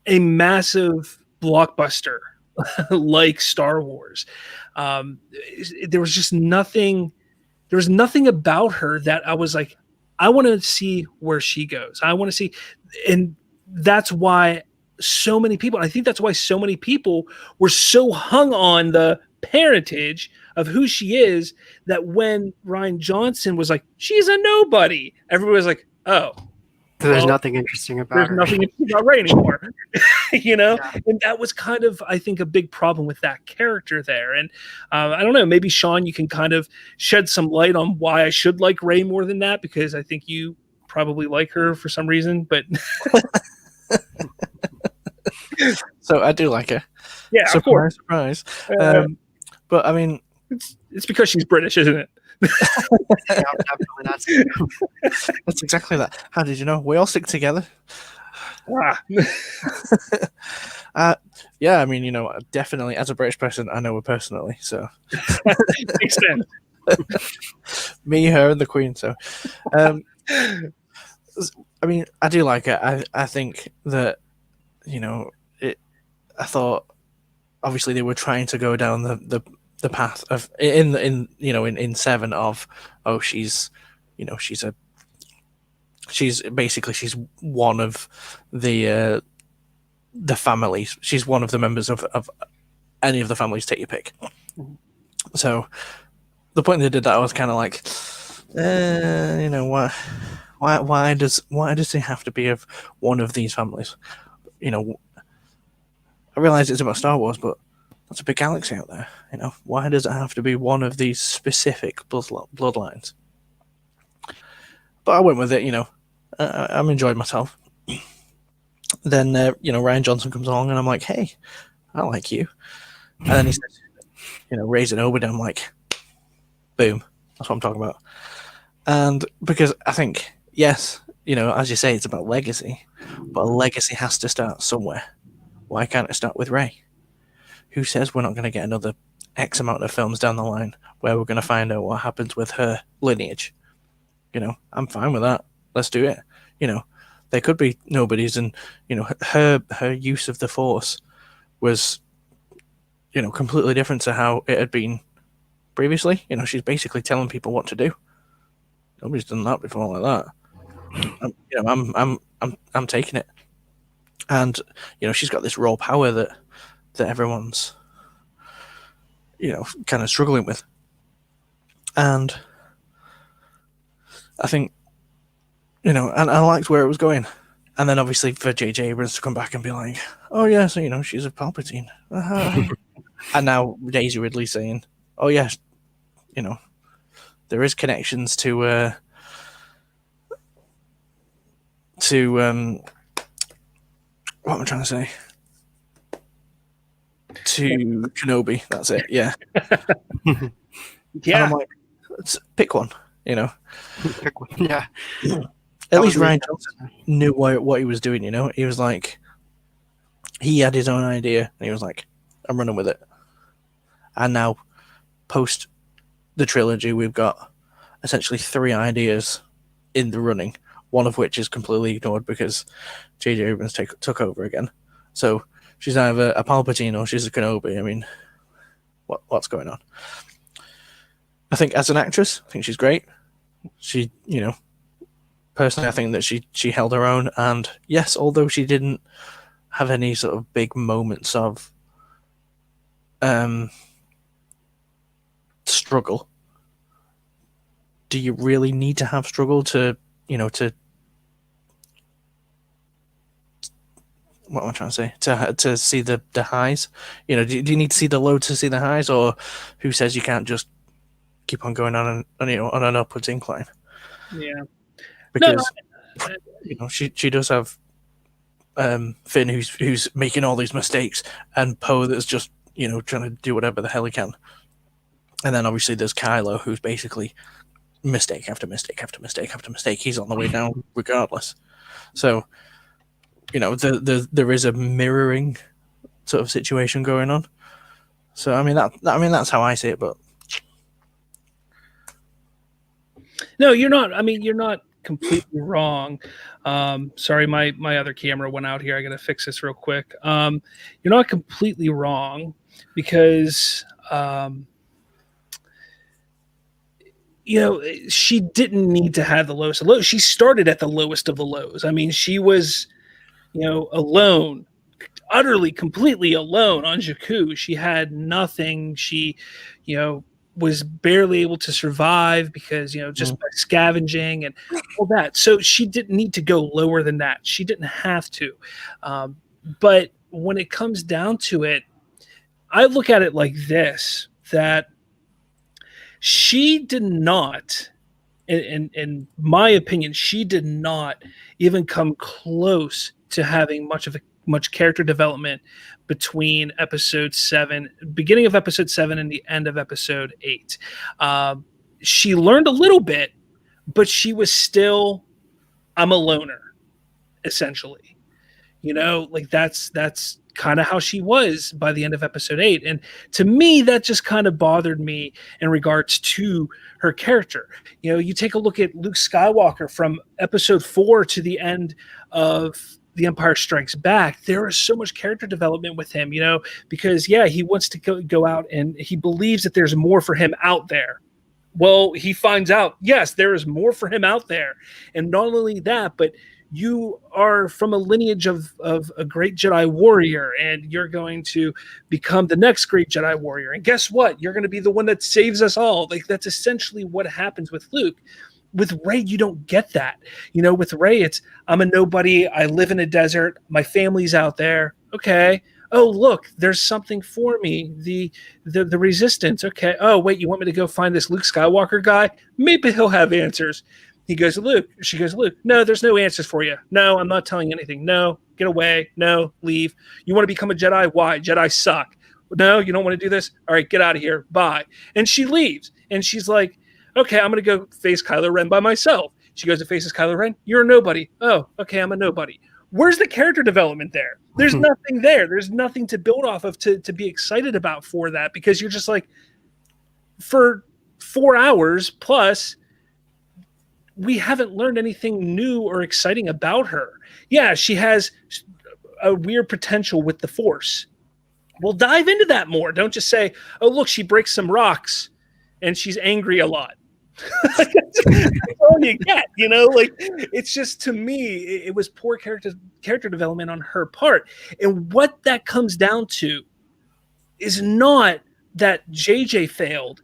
a massive blockbuster like Star Wars. There was just nothing. There was nothing about her that I was like, I want to see where she goes. I want to see, and that's why so many people. I think that's why so many people were so hung on the parentage of who she is, that when Rian Johnson was like, she's a nobody, everybody was like, oh, so there's nothing interesting about her. There's nothing interesting about Rey anymore. And that was kind of, I think, a big problem with that character there. And I don't know, maybe Sean, you can kind of shed some light on why I should like Rey more than that, because I think you probably like her for some reason, but So I do like her. Yeah, surprise. But I mean, it's because she's British, isn't it? Yeah, definitely that's That's exactly that. How did you know? We all stick together. Ah. Yeah, I mean, definitely as a British person, I know her personally. So Makes sense. me, her, and the Queen. So, I mean, I do like it. I think that it. I thought obviously they were trying to go down the path of in seven of she's she's basically she's one of the families. She's one of the members of any of the families. Take your pick. So the point they did that, I was kind of like, why does it have to be of one of these families? I realize it's about Star Wars, but that's a big galaxy out there. Why does it have to be one of these specific bloodlines? But I went with it. I'm enjoying myself. Then Ryan Johnson comes along, and I'm like, hey, I like you. And then he says, raising Obi-Wan. I'm like, boom, that's what I'm talking about. And because I think, yes, as you say, it's about legacy, but a legacy has to start somewhere. Why can't it start with Rey? Who says we're not going to get another X amount of films down the line where we're going to find out what happens with her lineage? I'm fine with that. Let's do it. There could be nobodies, and her use of the Force was completely different to how it had been previously. She's basically telling people what to do. Nobody's done that before like that. I'm taking it, and she's got this raw power that everyone's kind of struggling with, and I think and I liked where it was going. And then obviously for J.J. Abrams to come back and be like, oh yeah, so she's a Palpatine. And now Daisy Ridley saying, oh yes, there is connections to what am I trying to say? To Kenobi, that's it, yeah. Yeah. And I'm like, pick one, pick one. Yeah. At least Ryan Johnson knew what he was doing, He was like, he had his own idea, and he was like, I'm running with it. And now, post the trilogy, we've got essentially 3 ideas in the running, one of which is completely ignored because J.J. Abrams took over again. So she's either a Palpatine or she's a Kenobi. I mean, what's going on? I think as an actress, I think she's great. She, personally, I think that she held her own. And yes, although she didn't have any sort of big moments of struggle, do you really need to have struggle to what am I trying to say? To see the highs? Do you need to see the low to see the highs, or who says you can't just keep on going on an upwards incline? Yeah, because she does have Finn who's making all these mistakes, and Poe that's just trying to do whatever the hell he can, and then obviously there's Kylo who's basically mistake after mistake after mistake after mistake. He's on the way down regardless. So there is a mirroring sort of situation going on. So I mean that's how I see it. But no, you're not. I mean, you're not completely wrong. Sorry, my other camera went out here. I got to fix this real quick. You're not completely wrong because she didn't need to have the lowest of lows. She started at the lowest of the lows. I mean, she was alone, utterly, completely alone on Jakku. She had nothing. She, was barely able to survive because, just by scavenging and all that. So she didn't need to go lower than that. She didn't have to. But when it comes down to it, I look at it like this, that she did not, in my opinion, she did not even come close to having much character development between beginning of episode 7 and the end of episode 8. she learned a little bit, but she was still, I'm a loner, essentially. Like that's kind of how she was by the end of episode 8. And to me, that just kind of bothered me in regards to her character. You take a look at Luke Skywalker from episode 4 to the end of The Empire Strikes Back. There is so much character development with him, because he wants to go out and he believes that there's more for him out there. Well, he finds out, yes, there is more for him out there. And not only that, but you are from a lineage of a great Jedi warrior, and you're going to become the next great Jedi warrior. And guess what? You're going to be the one that saves us all. Like, that's essentially what happens with Luke. With Rey, you don't get that. With Rey, it's, I'm a nobody. I live in a desert. My family's out there. Okay. Oh, look, there's something for me. The resistance. Okay. Oh, wait, you want me to go find this Luke Skywalker guy? Maybe he'll have answers. He goes to Luke. She goes to Luke. No, there's no answers for you. No, I'm not telling you anything. No, get away. No, leave. You want to become a Jedi? Why? Jedi suck. No, you don't want to do this? All right, get out of here. Bye. And she leaves. And she's like, okay, I'm going to go face Kylo Ren by myself. She goes to faces Kylo Ren. You're a nobody. Oh, okay, I'm a nobody. Where's the character development there? There's nothing there. There's nothing to build off of to be excited about for that, because you're just like, for 4 hours plus, we haven't learned anything new or exciting about her. Yeah, she has a weird potential with the Force. Well, dive into that more. Don't just say, oh, look, she breaks some rocks and she's angry a lot. That's all you get, like, it's just, to me, it was poor character development on her part. And what that comes down to is not that JJ failed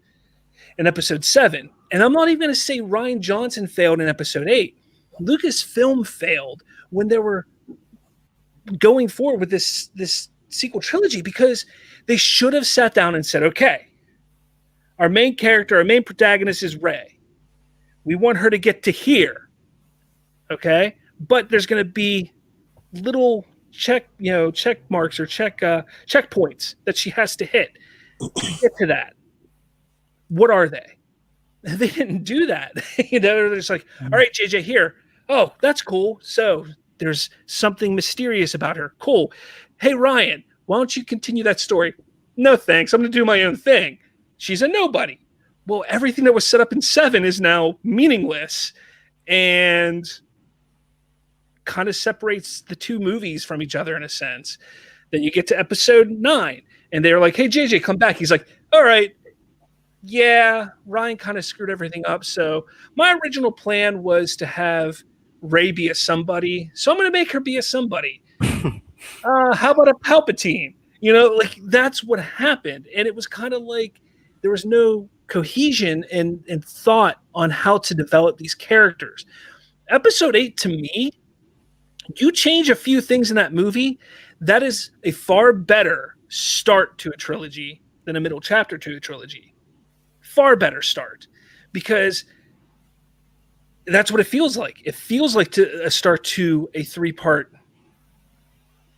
in episode 7. And I'm not even going to say Rian Johnson failed in episode 8. Lucasfilm failed when they were going forward with this sequel trilogy, because they should have sat down and said, okay, our main character, our main protagonist is Rey. We want her to get to here. Okay? But there's going to be little check marks or checkpoints that she has to hit to get to that. What are they? They didn't do that. They're just like, all right, JJ, here. Oh, that's cool. So there's something mysterious about her. Cool. Hey, Ryan, why don't you continue that story? No, thanks. I'm going to do my own thing. She's a nobody. Well, everything that was set up in 7 is now meaningless and kind of separates the two movies from each other in a sense. Then you get to episode 9 and they're like, hey, JJ, come back. He's like, all right. Yeah, Ryan kind of screwed everything up. So my original plan was to have Rey be a somebody. So I'm going to make her be a somebody. How about a Palpatine? Like, that's what happened. And it was kind of like there was no cohesion and thought on how to develop these characters. Episode 8, to me, you change a few things in that movie, that is a far better start to a trilogy than a middle chapter to a trilogy. Far better start, because that's what it feels like. It feels like a start to a 3-part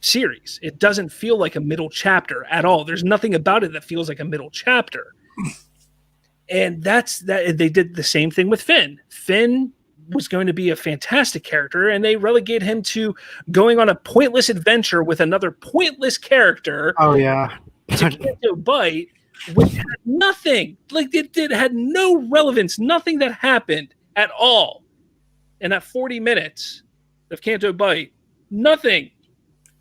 series. It doesn't feel like a middle chapter at all. There's nothing about it that feels like a middle chapter. And that's that. They did the same thing with Finn. Finn was going to be a fantastic character, and they relegated him to going on a pointless adventure with another pointless character. Oh yeah, to bite. Which had nothing, like it had no relevance, nothing that happened at all in that 40 minutes of Canto Bite. Nothing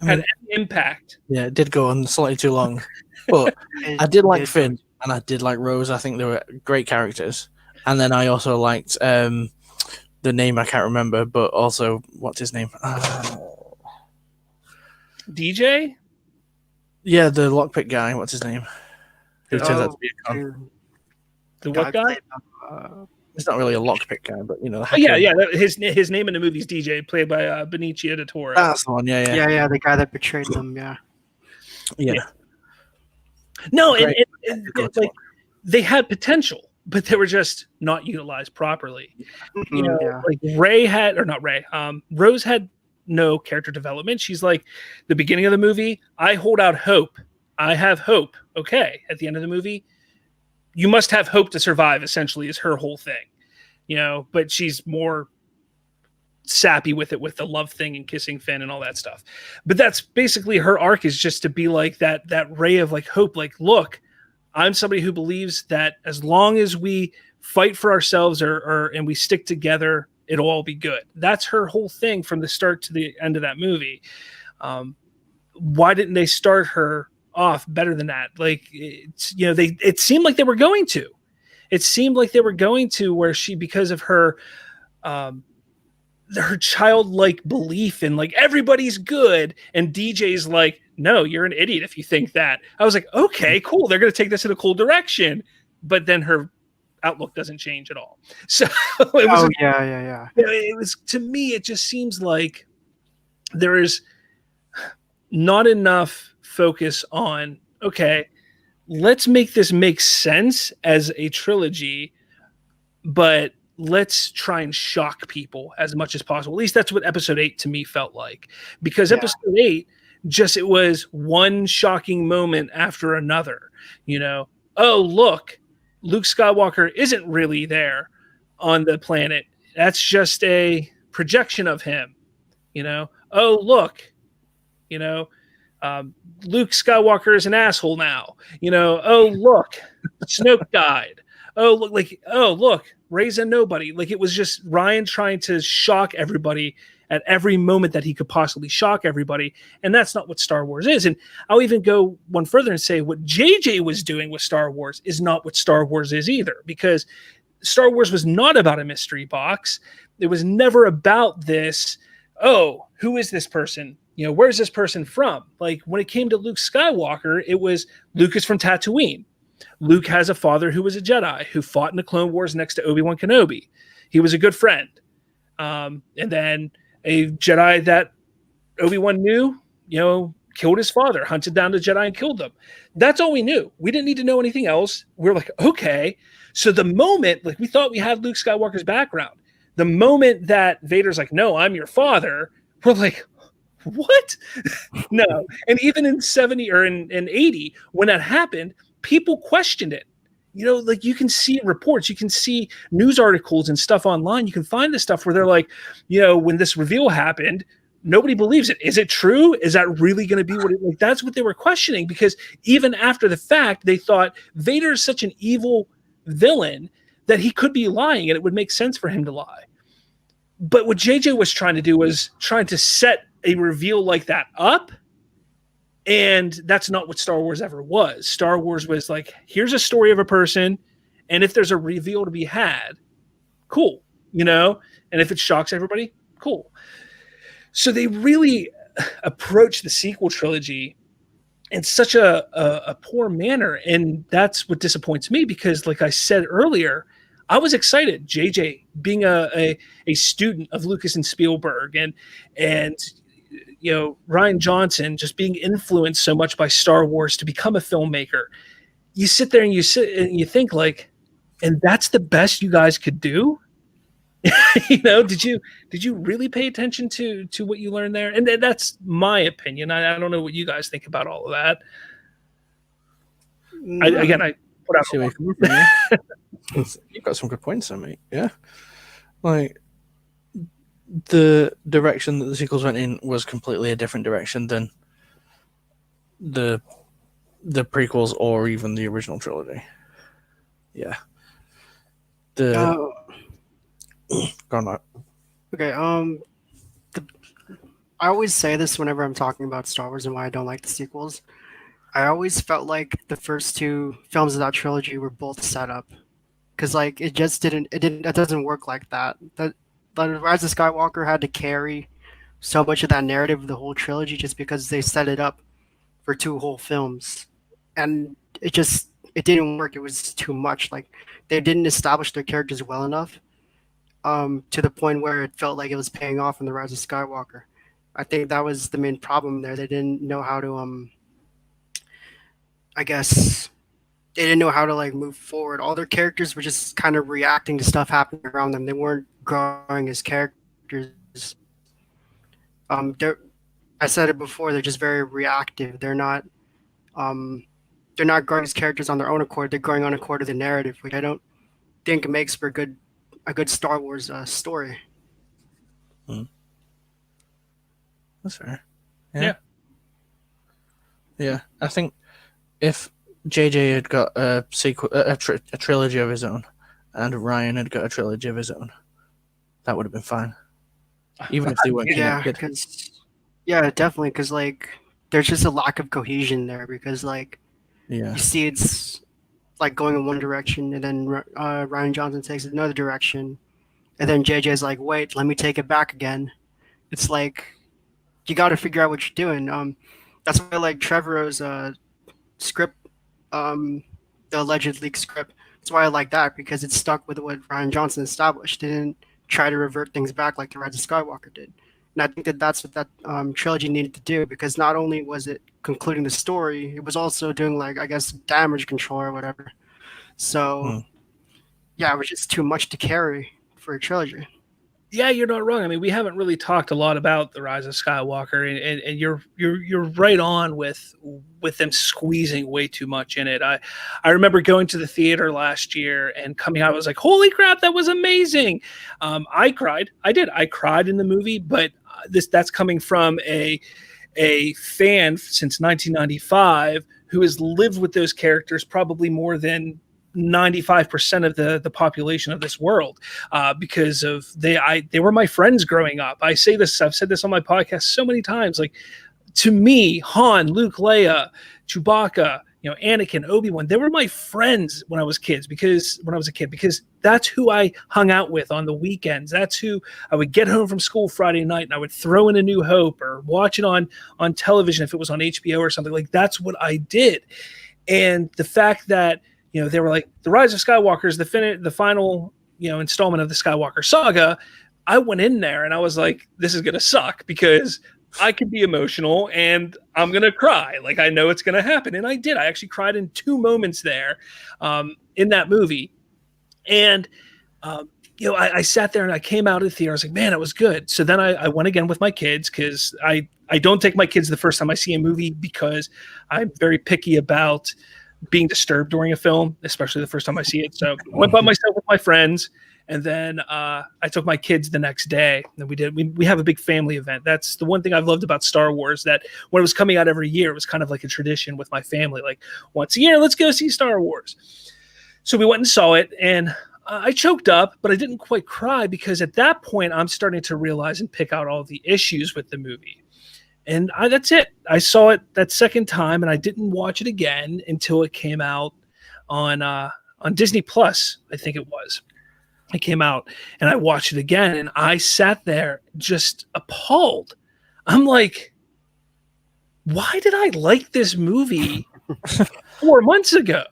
had any impact. Yeah, it did go on slightly too long. But I did like Finn and I did like Rose. I think they were great characters. And then I also liked the name I can't remember, but also, what's his name? DJ? Yeah, the lockpick guy. What's his name? Who turns out to be a con. The what guy? It's not really a lockpick guy, but yeah. His name in the movie is DJ, played by Benicio del Toro. That's the one. Yeah. The guy that betrayed them. Yeah. No, and like, they had potential, but they were just not utilized properly. Like Rose had no character development. She's like, the beginning of the movie, I hold out hope. I have hope. Okay. At the end of the movie, you must have hope to survive, essentially, is her whole thing, but she's more sappy with it, with the love thing and kissing Finn and all that stuff. But that's basically her arc, is just to be like that ray of like hope. Like, look, I'm somebody who believes that as long as we fight for ourselves and we stick together, it'll all be good. That's her whole thing from the start to the end of that movie. Why didn't they start her off better than that? Like, it seemed like they were going to. It seemed like they were going to, where she, because of her childlike belief in like everybody's good, and DJ's like, no, you're an idiot if you think that. I was like, okay, cool. They're going to take this in a cool direction. But then her outlook doesn't change at all. So it was, yeah. It was, to me, it just seems like there is not enough focus on, okay, let's make this make sense as a trilogy, but let's try and shock people as much as possible. At least that's what episode 8 to me felt like, because episode 8 it was one shocking moment after another. Oh, look, Luke Skywalker isn't really there on the planet. That's just a projection of him. Oh, look, Luke Skywalker is an asshole now. Oh, look, Snoke died. Oh, look, Rey's a nobody. Like, it was just Ryan trying to shock everybody at every moment that he could possibly shock everybody. And that's not what Star Wars is. And I'll even go one further and say what JJ was doing with Star Wars is not what Star Wars is either, because Star Wars was not about a mystery box. It was never about this, oh, who is this person? Where's this person from? Like, when it came to Luke Skywalker, it was Luke is from Tatooine. Luke has a father who was a Jedi who fought in the Clone Wars next to Obi-Wan Kenobi. He was a good friend. And then a Jedi that Obi-Wan knew, killed his father, hunted down the Jedi and killed them. That's all we knew. We didn't need to know anything else. We're like, okay. So the moment, like, we thought we had Luke Skywalker's background. The moment that Vader's like, no, I'm your father, we're like, what? No. And even in 70 or in 80, when that happened, people questioned it. Like, you can see reports, you can see news articles and stuff online. You can find this stuff where they're like, when this reveal happened, nobody believes it. Is it true? Is that really going to be what it like? That's what they were questioning, because even after the fact, they thought Vader is such an evil villain that he could be lying and it would make sense for him to lie. But what JJ was trying to do was trying to set a reveal like that up. And that's not what Star Wars ever was. Star Wars was like, here's a story of a person, and if there's a reveal to be had, cool, and if it shocks everybody, cool. So they really approached the sequel trilogy in such a poor manner, and that's what disappoints me, because, like I said earlier, I was excited. JJ being a student of Lucas and Spielberg, and Rian Johnson just being influenced so much by Star Wars to become a filmmaker. You sit there and you think, like, and that's the best you guys could do. Did you really pay attention to what you learned there? And that's my opinion. I don't know what you guys think about all of that. I put out. You've got some good points there, mate. Yeah, like, the direction that the sequels went in was completely a different direction than the prequels or even the original trilogy. Yeah. Go on, Mark. Okay. I always say this whenever I'm talking about Star Wars and why I don't like the sequels. I always felt like the first two films of that trilogy were both set up, because like it doesn't work like that. The Rise of Skywalker had to carry so much of that narrative of the whole trilogy just because they set it up for two whole films, and it didn't work. It was too much. Like, they didn't establish their characters well enough to the point where it felt like it was paying off in the Rise of Skywalker. I think that was the main problem there. They didn't know how to I guess they didn't know how to like move forward. All their characters were just kind of reacting to stuff happening around them. They weren't growing as characters. I said it before, they're just very reactive. They're not they're not growing as characters on their own accord. They're growing on accord of the narrative, which I don't think makes for a good Star Wars story. That's fair. Yeah. Yeah, I think if JJ had got a sequel, a trilogy of his own, and Ryan had got a trilogy of his own, that would have been fine. Even if they weren't connected. Definitely, because like there's just a lack of cohesion there. Because like you see it's like going in one direction, and then Ryan Johnson takes it another direction, and then JJ's like, "Wait, let me take it back again." It's like you got to figure out what you're doing. That's why I like Trevorrow's script, the alleged leaked script. That's why I like that, because it stuck with what Ryan Johnson established. It didn't try to revert things back like The Rise of Skywalker did. And I think that's what that trilogy needed to do, because not only was it concluding the story, it was also doing, like, I guess, damage control or whatever. So, yeah, it was just too much to carry for a trilogy. Yeah, you're not wrong. I mean, we haven't really talked a lot about The Rise of Skywalker, and you're right on with them squeezing way too much in it. I remember going to the theater last year and coming out, I was like, holy crap, that was amazing. I cried. I cried in the movie, but that's coming from a fan since 1995 who has lived with those characters probably more than 95% of the population of this world, because of they were my friends growing up. I've said this on my podcast so many times. Like, to me, Han, Luke, Leia, Chewbacca, Anakin, Obi-Wan, they were my friends when I was a kid, because that's who I hung out with on the weekends. That's who I would get home from school Friday night and I would throw in A New Hope or watch it on television if it was on HBO or something. Like, that's what I did. And the fact that they were like, The Rise of Skywalker is the final, installment of the Skywalker saga. I went in there and I was like, this is going to suck, because I could be emotional and I'm going to cry. Like, I know it's going to happen. And I did. I actually cried in 2 moments there in that movie. And, I sat there and I came out of the theater. I was like, man, it was good. So then I went again with my kids, because I don't take my kids the first time I see a movie, because I'm very picky about being disturbed during a film, especially the first time I see it. So I went by myself with my friends, and then I took my kids the next day, and we have a big family event. That's the one thing I've loved about Star Wars, that when it was coming out every year, it was kind of like a tradition with my family. Like, once a year, let's go see Star Wars. So we went and saw it, and I choked up, but I didn't quite cry, because at that point I'm starting to realize and pick out all the issues with the movie. And that's it. I saw it that second time, and I didn't watch it again until it came out on Disney Plus, I think it was. It came out, and I watched it again, and I sat there just appalled. I'm like, why did I like this movie 4 months ago?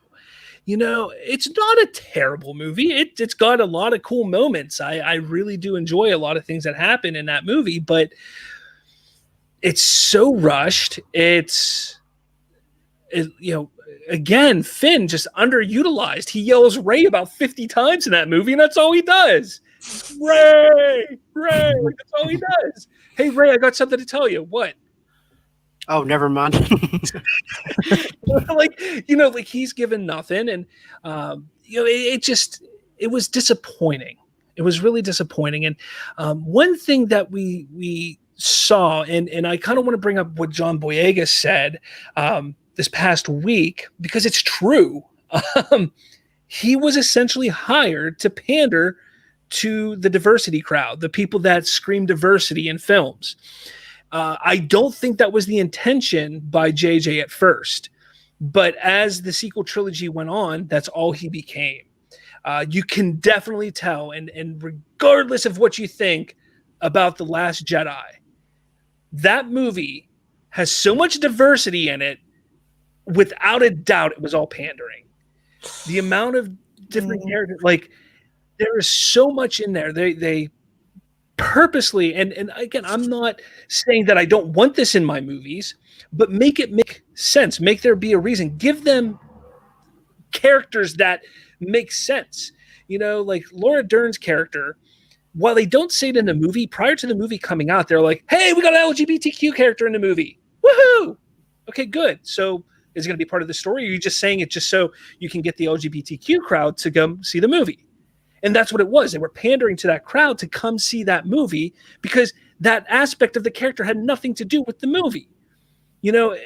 It's not a terrible movie. It's got a lot of cool moments. I really do enjoy a lot of things that happen in that movie, but it's so rushed. Again, Finn just underutilized. He yells Rey about 50 times in that movie, and that's all he does. Rey! That's all he does. Hey, Rey, I got something to tell you. What? Oh, never mind. like he's given nothing, and it was disappointing. It was really disappointing. And one thing that we saw, and I kind of want to bring up what John Boyega said this past week, because it's true. He was essentially hired to pander to the diversity crowd, the people that scream diversity in films. I don't think that was the intention by JJ at first, but as the sequel trilogy went on, that's all he became. You can definitely tell, and regardless of what you think about The Last Jedi, that movie has so much diversity in it, without a doubt, it was all pandering. The amount of different characters, like, there is so much in there. They purposely, and again, I'm not saying that I don't want this in my movies, but make it make sense. Make there be a reason. Give them characters that make sense. Like Laura Dern's character, while they don't say it in the movie, prior to the movie coming out, they're like, hey, we got an LGBTQ character in the movie. Woohoo! Okay, good. So is going to be part of the story? Or are you just saying it just so you can get the LGBTQ crowd to come see the movie? And that's what it was. They were pandering to that crowd to come see that movie because that aspect of the character had nothing to do with the movie. You know,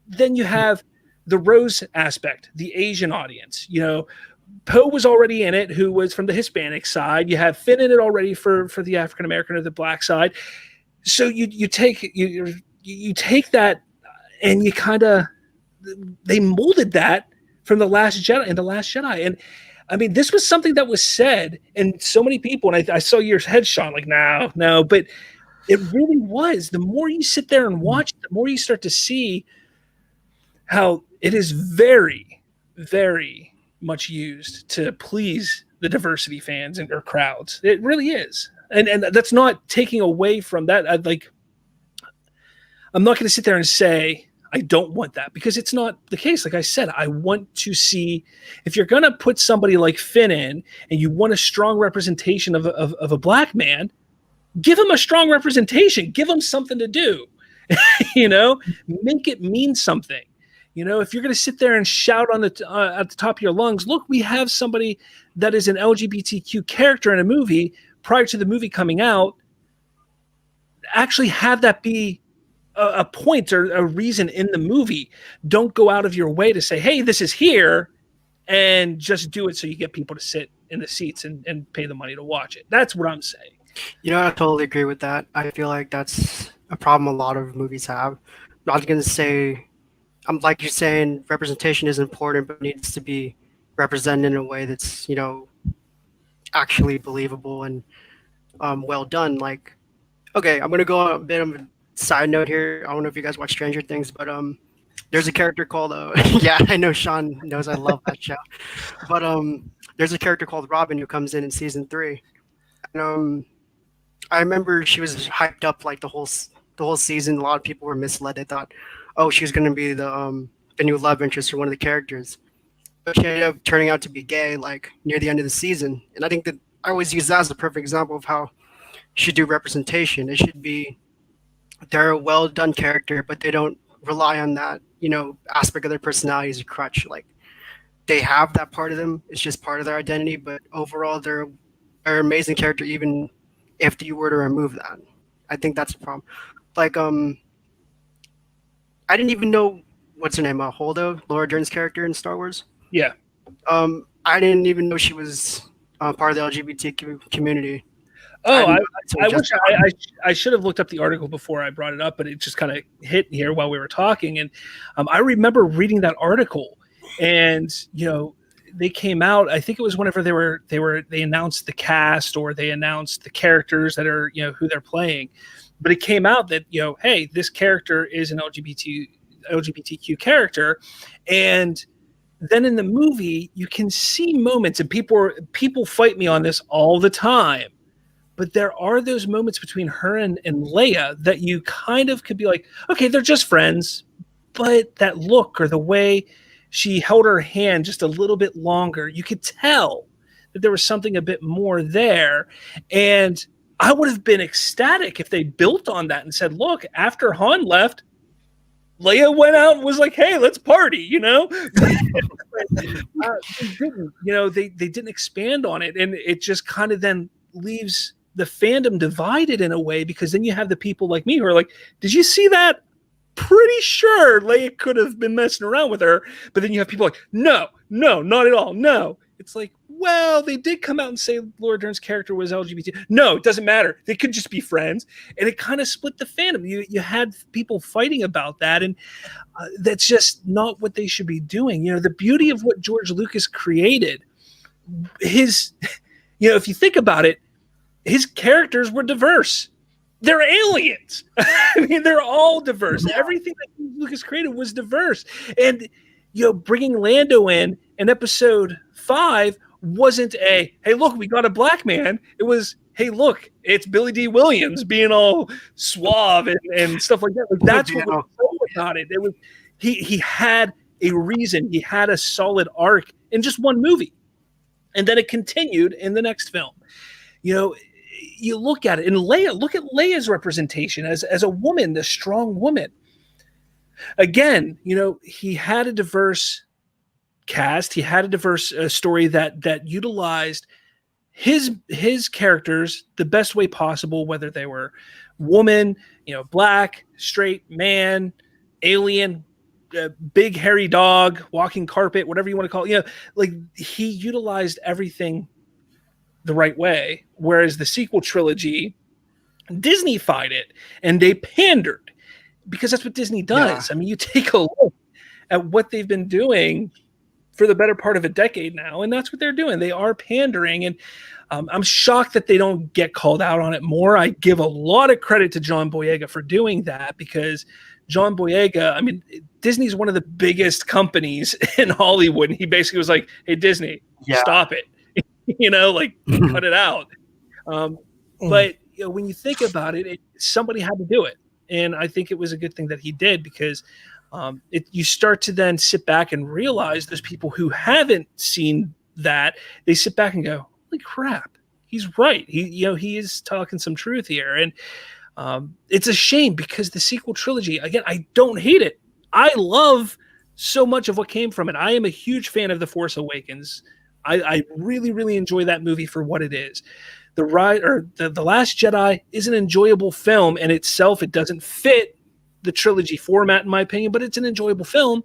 then you have the Rose aspect, the Asian audience. You know, Poe was already in it, who was from the Hispanic side. You have Finn in it already for the African American or the black side. So you take that and you kind of, they molded that from the Last Jedi and the Last Jedi. And I mean, this was something that was said, and so many people, and I saw your head, Sean, like, no, but it really was. The more you sit there and watch, the more you start to see how it is very, very much used to please the diversity fans and or crowds. It really is. And that's not taking away from that. I'm not going to sit there and say I don't want that, because it's not the case. Like I said, I want to see, if you're going to put somebody like Finn in and you want a strong representation of a black man, give him a strong representation, give him something to do, you know, make it mean something. You know, if you're going to sit there and shout on at the top of your lungs, look, we have somebody that is an LGBTQ character in a movie prior to the movie coming out, actually have that be a point or a reason in the movie. Don't go out of your way to say, hey, this is here, and just do it so you get people to sit in the seats and pay the money to watch it. That's what I'm saying. You know, I totally agree with that. I feel like that's a problem a lot of movies have. I'm not going to say, like you're saying, representation is important, but it needs to be represented in a way that's, you know, actually believable and well done. Like, okay, I'm going to go on a bit of a side note here. I don't know if you guys watch Stranger Things, but there's a character called yeah, I know Sean knows I love that show, but there's a character called Robin who comes in season 3, and I remember she was hyped up like the whole season. A lot of people were misled. They thought, oh, she was going to be the new love interest for one of the characters, but she ended up turning out to be gay like near the end of the season. And I think that I always use that as a perfect example of how you should do representation. It should be, they're a well done character, but they don't rely on that, you know, aspect of their personality as a crutch. Like, they have that part of them. It's just part of their identity, but overall they're an amazing character even if you were to remove that. I think that's a problem. Like, I didn't even know, what's her name, Holdo, Laura Dern's character in Star Wars. Yeah. I didn't even know she was part of the LGBTQ community. Oh, I wish I should have looked up the article before I brought it up, but it just kind of hit here while we were talking. And I remember reading that article, and, you know, they came out, I think it was whenever they announced the cast, or they announced the characters that are, you know, who they're playing. But it came out that, you know, hey, this character is an LGBTQ character. And then in the movie, you can see moments, and people fight me on this all the time, but there are those moments between her and Leia that you kind of could be like, okay, they're just friends. But that look, or the way she held her hand just a little bit longer, you could tell that there was something a bit more there. And I would have been ecstatic if they built on that and said, look, after Han left, Leia went out and was like, hey, let's party, you know? They didn't, you know, they didn't expand on it. And it just kind of then leaves the fandom divided in a way, because then you have the people like me who are like, did you see that? Pretty sure Leia could have been messing around with her. But then you have people like, no, not at all. No. It's like, well, they did come out and say Laura Dern's character was LGBT. No, it doesn't matter. They could just be friends. And it kind of split the fandom. You had people fighting about that. And that's just not what they should be doing. You know, the beauty of what George Lucas created, you know, if you think about it, his characters were diverse. They're aliens. I mean, they're all diverse. Everything that Lucas created was diverse. And, you know, bringing Lando in episode 5 wasn't hey, look, we got a black man. It was, hey, look, it's Billy D. Williams being all suave and stuff like that. Like, that's what was cool about it. It was, he had a reason. He had a solid arc in just one movie. And then it continued in the next film. You know, you look at it, and look at Leia's representation as a woman, the strong woman. again, he had a diverse cast. He had a diverse story that utilized his characters the best way possible, whether they were woman, black, straight, man, alien, big hairy dog, walking carpet, whatever you want to call it. Like he utilized everything the right way. Whereas the sequel trilogy, Disney-fied it and they pandered, because that's what Disney does. Yeah. I mean, you take a look at what they've been doing for the better part of a decade now, and that's what they're doing. They are pandering, and I'm shocked that they don't get called out on it more. I give a lot of credit to John Boyega for doing that, because John Boyega, I mean, Disney's one of the biggest companies in Hollywood, and he basically was like, hey, Disney, stop it. Cut it out. But when you think about it, somebody had to do it. And I think it was a good thing that he did, because you start to then sit back and realize there's people who haven't seen that. They sit back and go, holy crap, he's right. He is talking some truth here. And it's a shame, because the sequel trilogy, again, I don't hate it. I love so much of what came from it. I am a huge fan of The Force Awakens. I really, really enjoy that movie for what it is. The Last Jedi is an enjoyable film in itself. It doesn't fit the trilogy format, in my opinion, but it's an enjoyable film.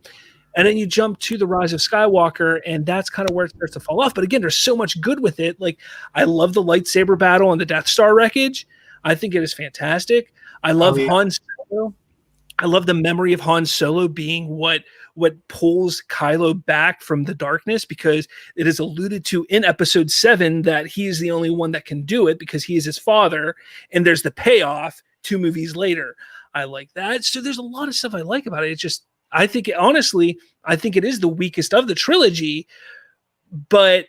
And then you jump to The Rise of Skywalker, and that's kind of where it starts to fall off. But again, there's so much good with it. Like, I love the lightsaber battle on the Death Star wreckage. I think it is fantastic. I love Han Solo. I love the memory of Han Solo being what pulls Kylo back from the darkness, because it is alluded to in Episode 7 that he is the only one that can do it, because he is his father, and there's the payoff 2 movies later. I like that. So there's a lot of stuff I like about it. It's just, I think it is the weakest of the trilogy, but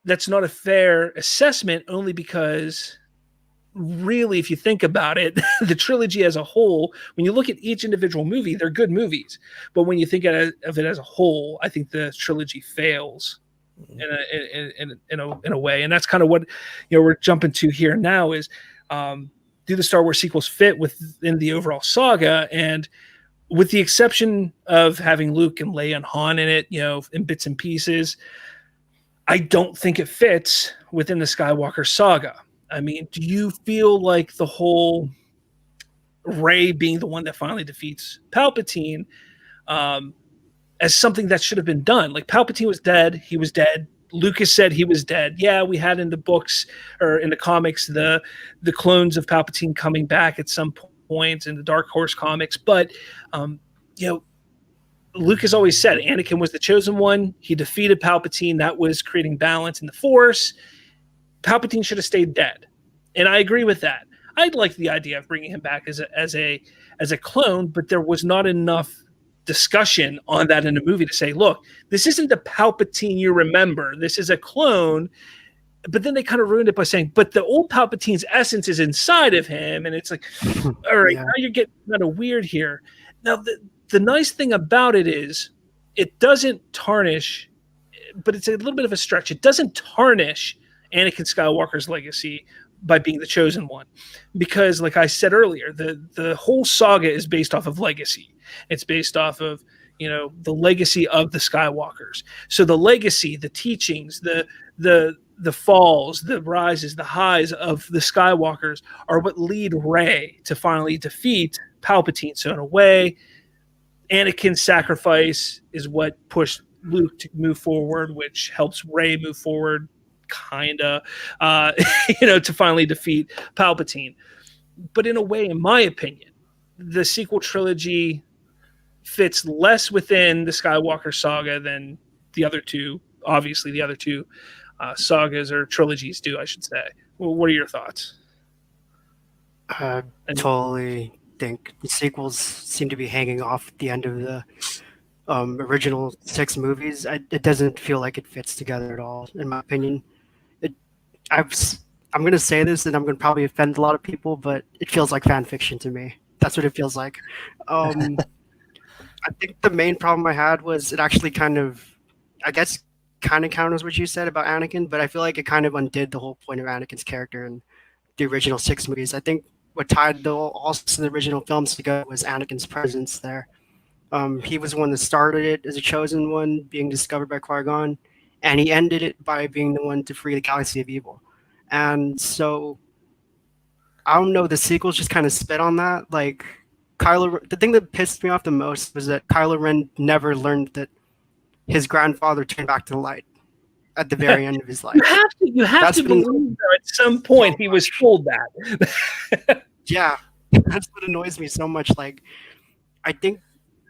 that's not a fair assessment, only because really, if you think about it, the trilogy as a whole, when you look at each individual movie, they're good movies. But when you think of it as a whole, I think the trilogy fails in a way. And that's kind of what we're jumping to here now is, do the Star Wars sequels fit within the overall saga? And with the exception of having Luke and Leia and Han in it, in bits and pieces, I don't think it fits within the Skywalker saga. I mean, do you feel like the whole Rey being the one that finally defeats Palpatine as something that should have been done? Like, Palpatine was dead. He was dead. Lucas said he was dead. Yeah, we had in the books or in the comics the clones of Palpatine coming back at some point in the Dark Horse comics. But, Lucas always said Anakin was the chosen one. He defeated Palpatine. That was creating balance in the Force. Palpatine should have stayed dead. And I agree with that. I'd like the idea of bringing him back as a clone, but there was not enough discussion on that in the movie to say, look, this isn't the Palpatine you remember. This is a clone. But then they kind of ruined it by saying, but the old Palpatine's essence is inside of him. And it's like, all right, now you're getting kind of weird here. Now, the nice thing about it is it doesn't tarnish, but it's a little bit of a stretch. It doesn't tarnish Anakin Skywalker's legacy by being the chosen one, because like I said earlier, the whole saga is based off of legacy. It's based off of the legacy of the Skywalkers. So the legacy, the teachings, the falls, the rises, the highs of the Skywalkers are what lead Rey to finally defeat Palpatine. So in a way, Anakin's sacrifice is what pushed Luke to move forward, which helps Rey move forward to finally defeat Palpatine. But in a way, in my opinion, the sequel trilogy fits less within the Skywalker saga than the other two. Obviously, the other two sagas or trilogies do, I should say. Well, what are your thoughts? I totally think the sequels seem to be hanging off the end of the original 6 movies. It doesn't feel like it fits together at all, in my opinion. I'm going to say this, and I'm going to probably offend a lot of people, but it feels like fan fiction to me. That's what it feels like. I think the main problem I had was it actually kind of counters what you said about Anakin, but I feel like it kind of undid the whole point of Anakin's character in the original 6 movies. I think what tied the original films together was Anakin's presence there. He was the one that started it as a chosen one, being discovered by Qui-Gon, and he ended it by being the one to free the galaxy of evil. And so, I don't know, the sequels just kind of spit on that. Like, the thing that pissed me off the most was that Kylo Ren never learned that his grandfather turned back to the light at the very end of his life. You have to believe that at some point he was told that. Yeah, that's what annoys me so much. Like, I think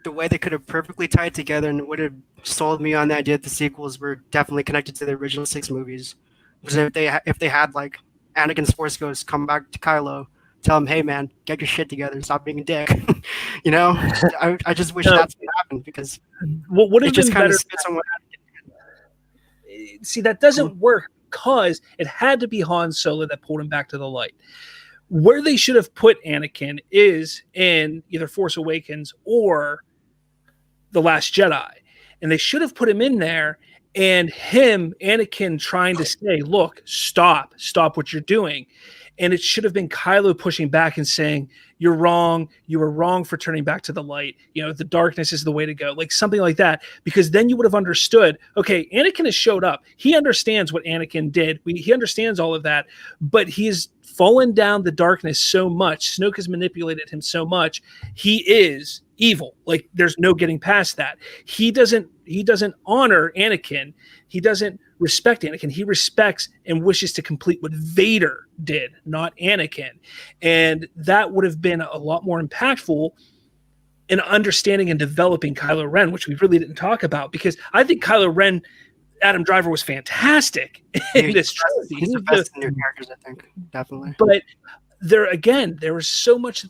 the way they could have perfectly tied together and would have sold me on the idea that the sequels were definitely connected to the original 6 movies. Because if they had like Anakin's Force Ghost come back to Kylo, tell him, "Hey man, get your shit together, stop being a dick," you know, I just wish that's what happened, because it just kind of spits on what happened. See, that doesn't work because it had to be Han Solo that pulled him back to the light. Where they should have put Anakin is in either Force Awakens or The Last Jedi. And they should have put him in there, and Anakin trying to say, look, stop what you're doing. And it should have been Kylo pushing back and saying, you're wrong. You were wrong for turning back to the light. You know, the darkness is the way to go. Like something like that. Because then you would have understood, okay, Anakin has showed up. He understands what Anakin did. He understands all of that. But he's fallen down the darkness so much. Snoke has manipulated him so much. He is evil. Like there's no getting past that. He doesn't honor Anakin. He doesn't respect Anakin. He respects and wishes to complete what Vader did, not Anakin. And that would have been a lot more impactful in understanding and developing Kylo Ren, which we really didn't talk about, because I think Kylo Ren, Adam Driver, was fantastic in this trilogy. He's the best in your characters, I think, definitely. But there was so much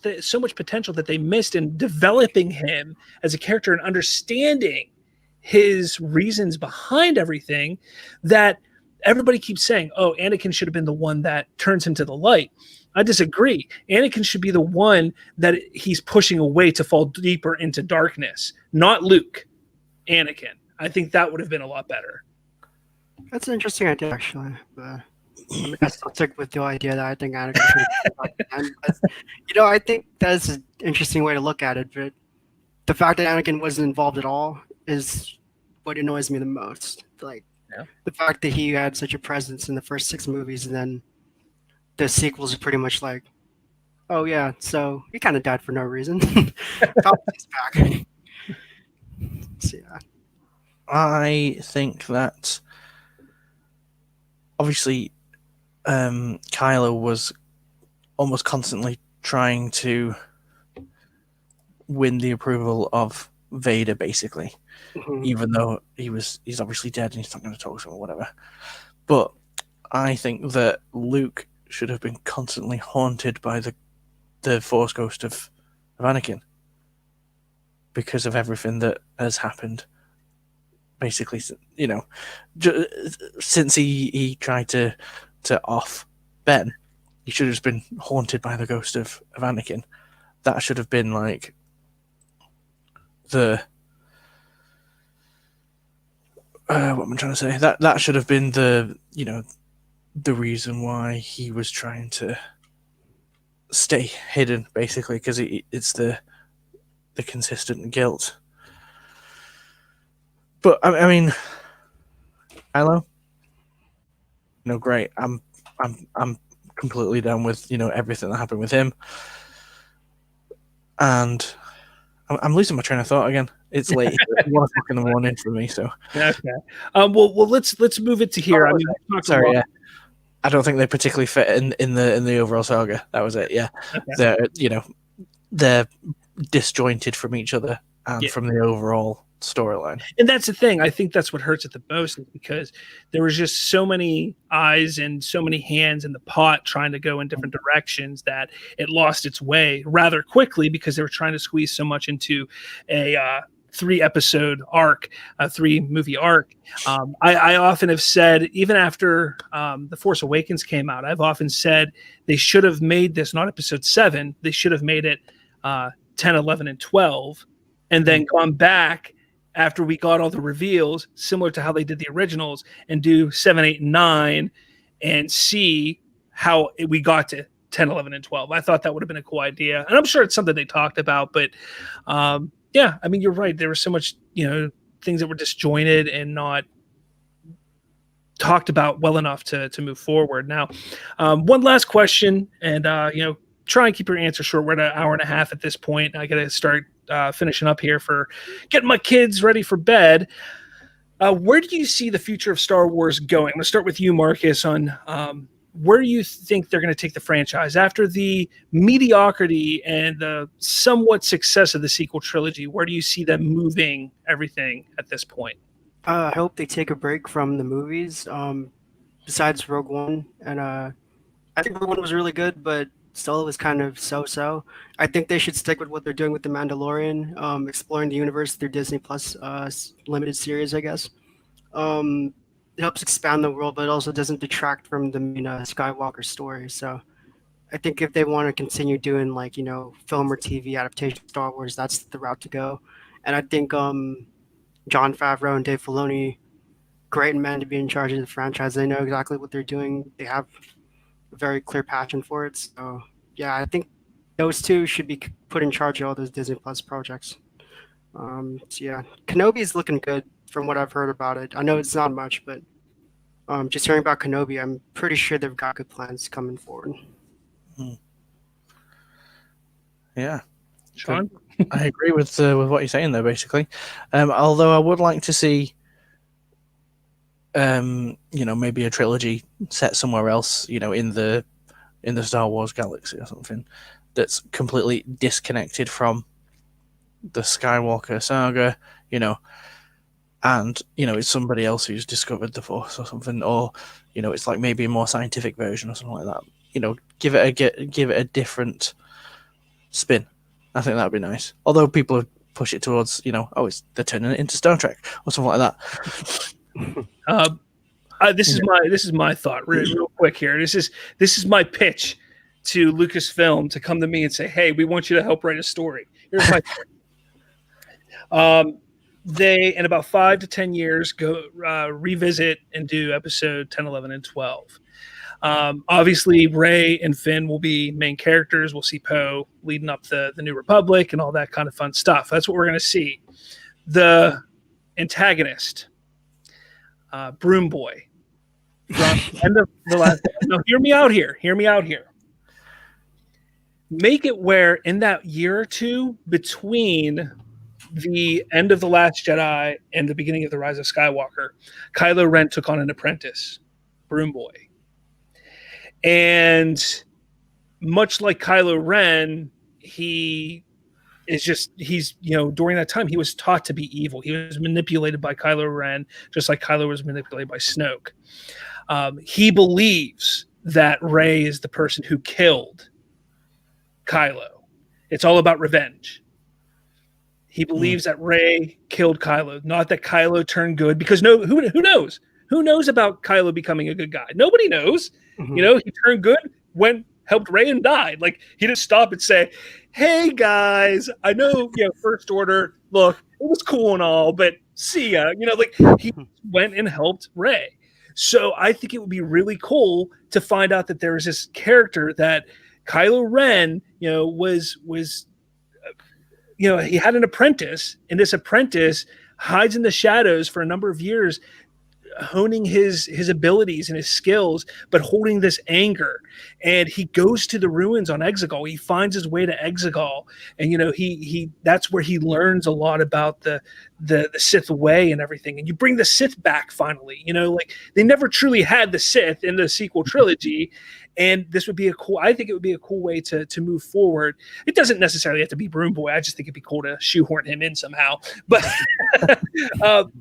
potential that they missed in developing him as a character and understanding his reasons behind everything, that everybody keeps saying, oh, Anakin should have been the one that turns him to the light. I disagree. Anakin should be the one that he's pushing away to fall deeper into darkness, not Luke. Anakin. I think that would have been a lot better. That's an interesting idea, actually. But I still stick with the idea that I think Anakin should have been. You know, I think that's an interesting way to look at it, but the fact that Anakin wasn't involved at all is what annoys me the most. Like, the fact that he had such a presence in the first 6 movies, and then the sequels are pretty much like, oh yeah, so he kind of died for no reason. Palpatine's back. So, yeah. I think that obviously Kylo was almost constantly trying to win the approval of Vader, basically. Mm-hmm. Even though he's obviously dead and he's not going to talk to him or whatever. But I think that Luke should have been constantly haunted by the Force Ghost of Anakin, because of everything that has happened. Basically, you know, since he tried to off Ben, he should have just been haunted by the ghost of Anakin. That should have been like the what am I trying to say? That should have been the reason why he was trying to stay hidden, basically, because it's the consistent guilt. But I mean, Kylo, great. I'm completely done with everything that happened with him, and I'm losing my train of thought again. It's late. It's 1 o'clock in the morning for me. So okay. Well, let's move it to here. I mean, sorry. Yeah. I don't think they particularly fit in the overall saga. That was it. Yeah. Okay. They're disjointed from each other and from the overall storyline. And that's the thing. I think that's what hurts it the most, is because there was just so many eyes and so many hands in the pot trying to go in different directions that it lost its way rather quickly, because they were trying to squeeze so much into a 3-episode arc, a 3-movie arc. I often have said, even after The Force Awakens came out, I've often said they should have made this not episode 7. They should have made it 10, 11, and 12, and then gone back after we got all the reveals, similar to how they did the originals, and do 7, 8, and 9 and see how we got to 10, 11, and 12. I thought that would have been a cool idea. And I'm sure it's something they talked about, but Yeah, I mean, you're right. There was so much, things that were disjointed and not talked about well enough to move forward. Now, one last question, and try and keep your answer short. We're at an hour and a half at this point. I got to start finishing up here for getting my kids ready for bed. Where do you see the future of Star Wars going? I'm going to start with you, Marcus, on where do you think they're going to take the franchise after the mediocrity and the somewhat success of the sequel trilogy? Where do you see them moving everything at this point? I hope they take a break from the movies. Besides Rogue One, and I think Rogue One was really good, but still it was kind of so-so. I think they should stick with what they're doing with The Mandalorian, exploring the universe through Disney Plus limited series, I guess. It helps expand the world, but it also doesn't detract from the main Skywalker story. So I think if they want to continue doing film or TV adaptation of Star Wars, that's the route to go. And I think Jon Favreau and Dave Filoni, great men to be in charge of the franchise. They know exactly what they're doing. They have a very clear passion for it. So yeah, I think those two should be put in charge of all those Disney Plus projects. So yeah, Kenobi is looking good from what I've heard about it. I know it's not much, but just hearing about Kenobi, I'm pretty sure they've got good plans coming forward. Yeah, Sean? I agree with what you're saying there, basically. Although I would like to see, maybe a trilogy set somewhere else, in the Star Wars galaxy or something that's completely disconnected from the Skywalker saga, and it's somebody else who's discovered the Force or something, or it's like maybe a more scientific version or something like that. Give it a different spin. I think that'd be nice. Although people have pushed it towards, they're turning it into Star Trek or something like that. This is my thought, real quick here. This is my pitch to Lucasfilm to come to me and say, "Hey, we want you to help write a story." Here's my point. They, in about 5 to 10 years, go revisit and do episode 10, 11, and 12. Obviously, Rey and Finn will be main characters. We'll see Poe leading up the New Republic and all that kind of fun stuff. That's what we're going to see. The antagonist, Broom Boy, from the end of the last. No, hear me out here. Make it where in that year or two between the end of The Last Jedi and the beginning of The Rise of Skywalker, Kylo Ren took on an apprentice, Broom Boy. And much like Kylo Ren, he's during that time, he was taught to be evil. He was manipulated by Kylo Ren, just like Kylo was manipulated by Snoke. He believes that Rey is the person who killed Kylo. It's all about revenge. He believes that Rey killed Kylo, not that Kylo turned good, because who knows? Who knows about Kylo becoming a good guy? Nobody knows. Mm-hmm. He turned good, helped Rey and died. Like, he didn't stop and say, "Hey guys, I know, First Order, look, it was cool and all, but see ya." He went and helped Rey. So I think it would be really cool to find out that there is this character that Kylo Ren, was he had an apprentice, and this apprentice hides in the shadows for a number of years, honing his abilities and his skills, but holding this anger. And he goes to the ruins on Exegol. He finds his way to Exegol, and he that's where he learns a lot about the Sith way and everything. And you bring the Sith back finally. They never truly had the Sith in the sequel trilogy. And this would be I think it would be a cool way to move forward. It doesn't necessarily have to be Broom Boy. I just think it'd be cool to shoehorn him in somehow. But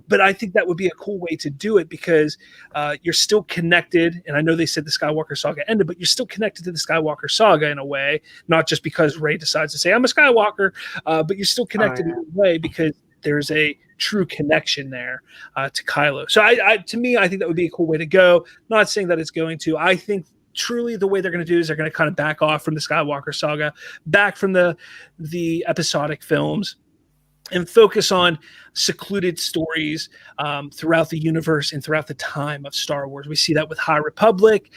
but I think that would be a cool way to do it, because you're still connected. And I know they said the Skywalker saga ended, but you're still connected to the Skywalker saga in a way, not just because Rey decides to say, "I'm a Skywalker," but you're still connected in a way because there's a true connection there to Kylo. So to me, I think that would be a cool way to go. Not saying that it's going to. I think truly the way they're going to do is they're going to kind of back off from the Skywalker saga, back from the episodic films, and focus on secluded stories throughout the universe and throughout the time of Star Wars. We see that with High Republic.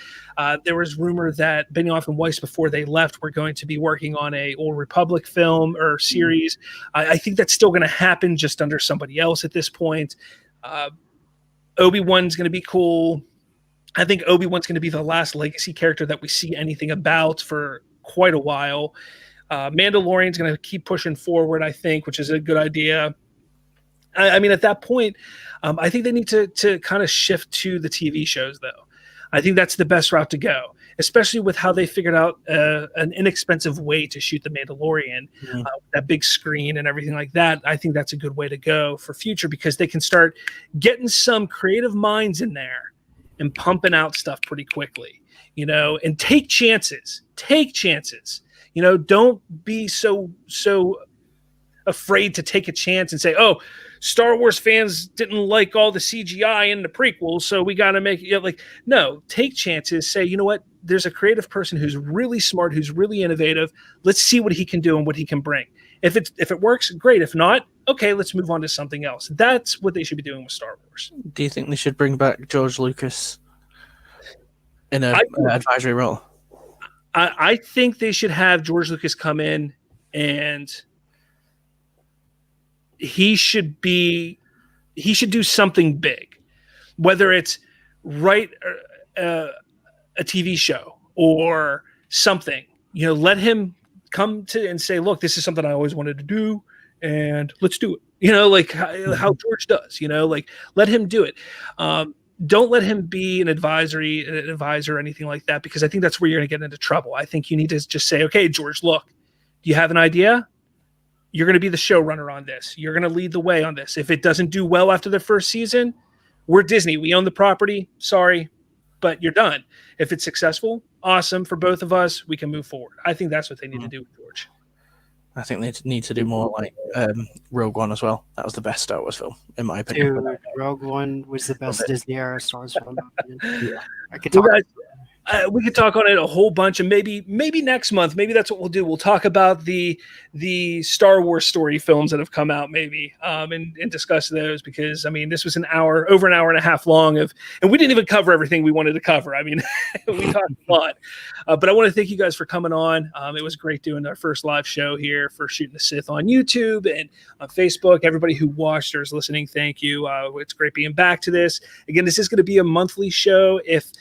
There was rumor that Benioff and Weiss, before they left, were going to be working on a Old Republic film or series. I think that's still going to happen, just under somebody else at this point. Obi-Wan's going to be cool. I think Obi-Wan's going to be the last legacy character that we see anything about for quite a while. Mandalorian's going to keep pushing forward, I think, which is a good idea. I mean, at that point, I think they need to kind of shift to the TV shows, though. I think that's the best route to go, especially with how they figured out an inexpensive way to shoot The Mandalorian, that big screen and everything like that. I think that's a good way to go for future, because they can start getting some creative minds in there and pumping out stuff pretty quickly, and take chances. Don't be so afraid to take a chance and say, oh, Star Wars fans didn't like all the CGI in the prequels, so we got to make it. No, take chances. Say, you know what? There's a creative person who's really smart, who's really innovative. Let's see what he can do and what he can bring. If it works, great. If not, okay, let's move on to something else. That's what they should be doing with Star Wars. Do you think they should bring back George Lucas in an advisory role? I think they should have George Lucas come in, and he should do something big, whether it's write a TV show or something. Let him come to and say, look, this is something I always wanted to do, and let's do it. How George does. Let him do it. Don't let him be an advisor or anything like that, because I think that's where you're going to get into trouble. I think you need to just say, okay, George, look, do you have an idea? You're going to be the showrunner on this. You're going to lead the way on this. If it doesn't do well after the first season, we're Disney. We own the property. Sorry, but you're done. If it's successful, awesome for both of us. We can move forward. I think that's what they need to do with George. I think they need to do more like Rogue One as well. That was the best Star Wars film, in my opinion. Dude, Rogue One was the best Disney era Star Wars film. Yeah. I could talk. We could talk on it a whole bunch, and maybe next month, maybe that's what we'll do. We'll talk about the Star Wars story films that have come out, maybe, and discuss those, because this was over an hour and a half long and we didn't even cover everything we wanted to cover. We talked a lot, but I want to thank you guys for coming on. It was great doing our first live show here for Shootin the Sith on YouTube and on Facebook. Everybody who watched or is listening, thank you. It's great being back to this. Again, this is going to be a monthly show. If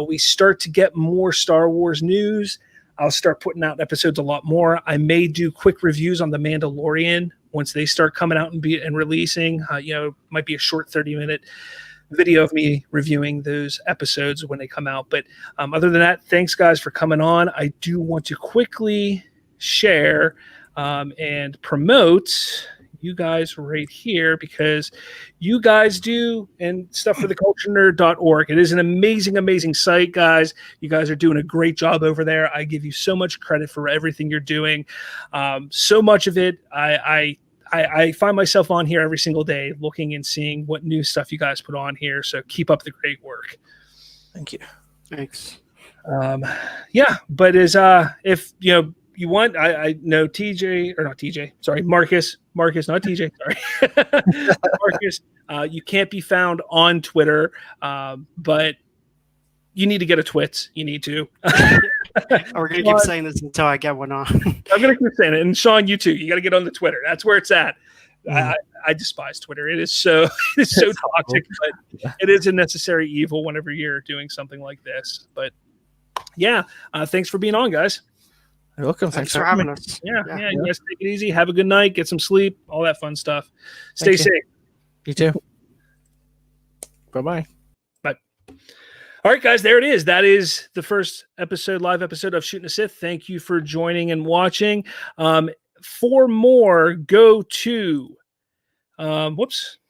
we start to get more Star Wars news, I'll start putting out episodes a lot more. I may do quick reviews on The Mandalorian once they start coming out and releasing. Might be a short 30-minute video of me reviewing those episodes when they come out. But other than that, thanks, guys, for coming on. I do want to quickly share and promote you guys right here, because you guys do and stuff for theculturenerd.org. It is an amazing site, guys. You guys are doing a great job over there. I give you so much credit for everything you're doing. So much of it, I find myself on here every single day looking and seeing what new stuff you guys put on here. So keep up the great work. Thank you. Thanks. But if you want, I know TJ, or not TJ, sorry, Marcus, not TJ, sorry. Marcus, you can't be found on Twitter, but you need to get a Twits. You need to. We're going to keep saying this until I get one on. I'm going to keep saying it. And Shaun, you too. You got to get on the Twitter. That's where it's at. I despise Twitter. It is so toxic, but it is a necessary evil whenever you're doing something like this. But yeah, thanks for being on, guys. You're welcome. Thanks for having us. Yeah. You guys take it easy. Have a good night. Get some sleep. All that fun stuff. Stay safe. You too. Bye-bye. Bye. All right, guys. There it is. That is the first live episode of Shootin the Sith. Thank you for joining and watching. For more, go to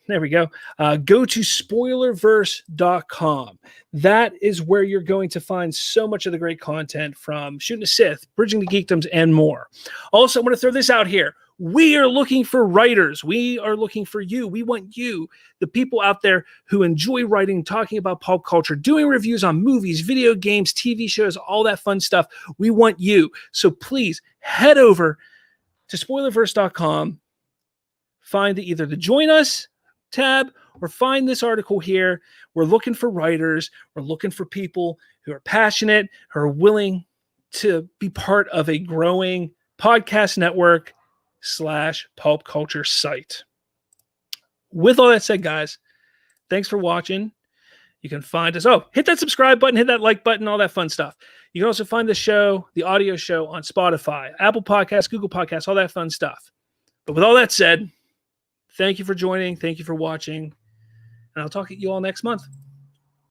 there we go. Go to spoilerverse.com. That is where you're going to find so much of the great content from Shootin the Sith, Bridging the Geekdoms, and more. Also, I want to throw this out here. We are looking for writers. We are looking for you. We want you, the people out there who enjoy writing, talking about pop culture, doing reviews on movies, video games, TV shows, all that fun stuff. We want you. So please head over to spoilerverse.com. find either the Join Us tab or find this article here. We're looking for writers. We're looking for people who are passionate, who are willing to be part of a growing podcast network / pulp culture site. With all that said, guys, thanks for watching. You can find us. Oh, hit that subscribe button, hit that like button, all that fun stuff. You can also find the show, the audio show, on Spotify, Apple Podcasts, Google Podcasts, all that fun stuff. But with all that said, thank you for joining. Thank you for watching. And I'll talk to you all next month.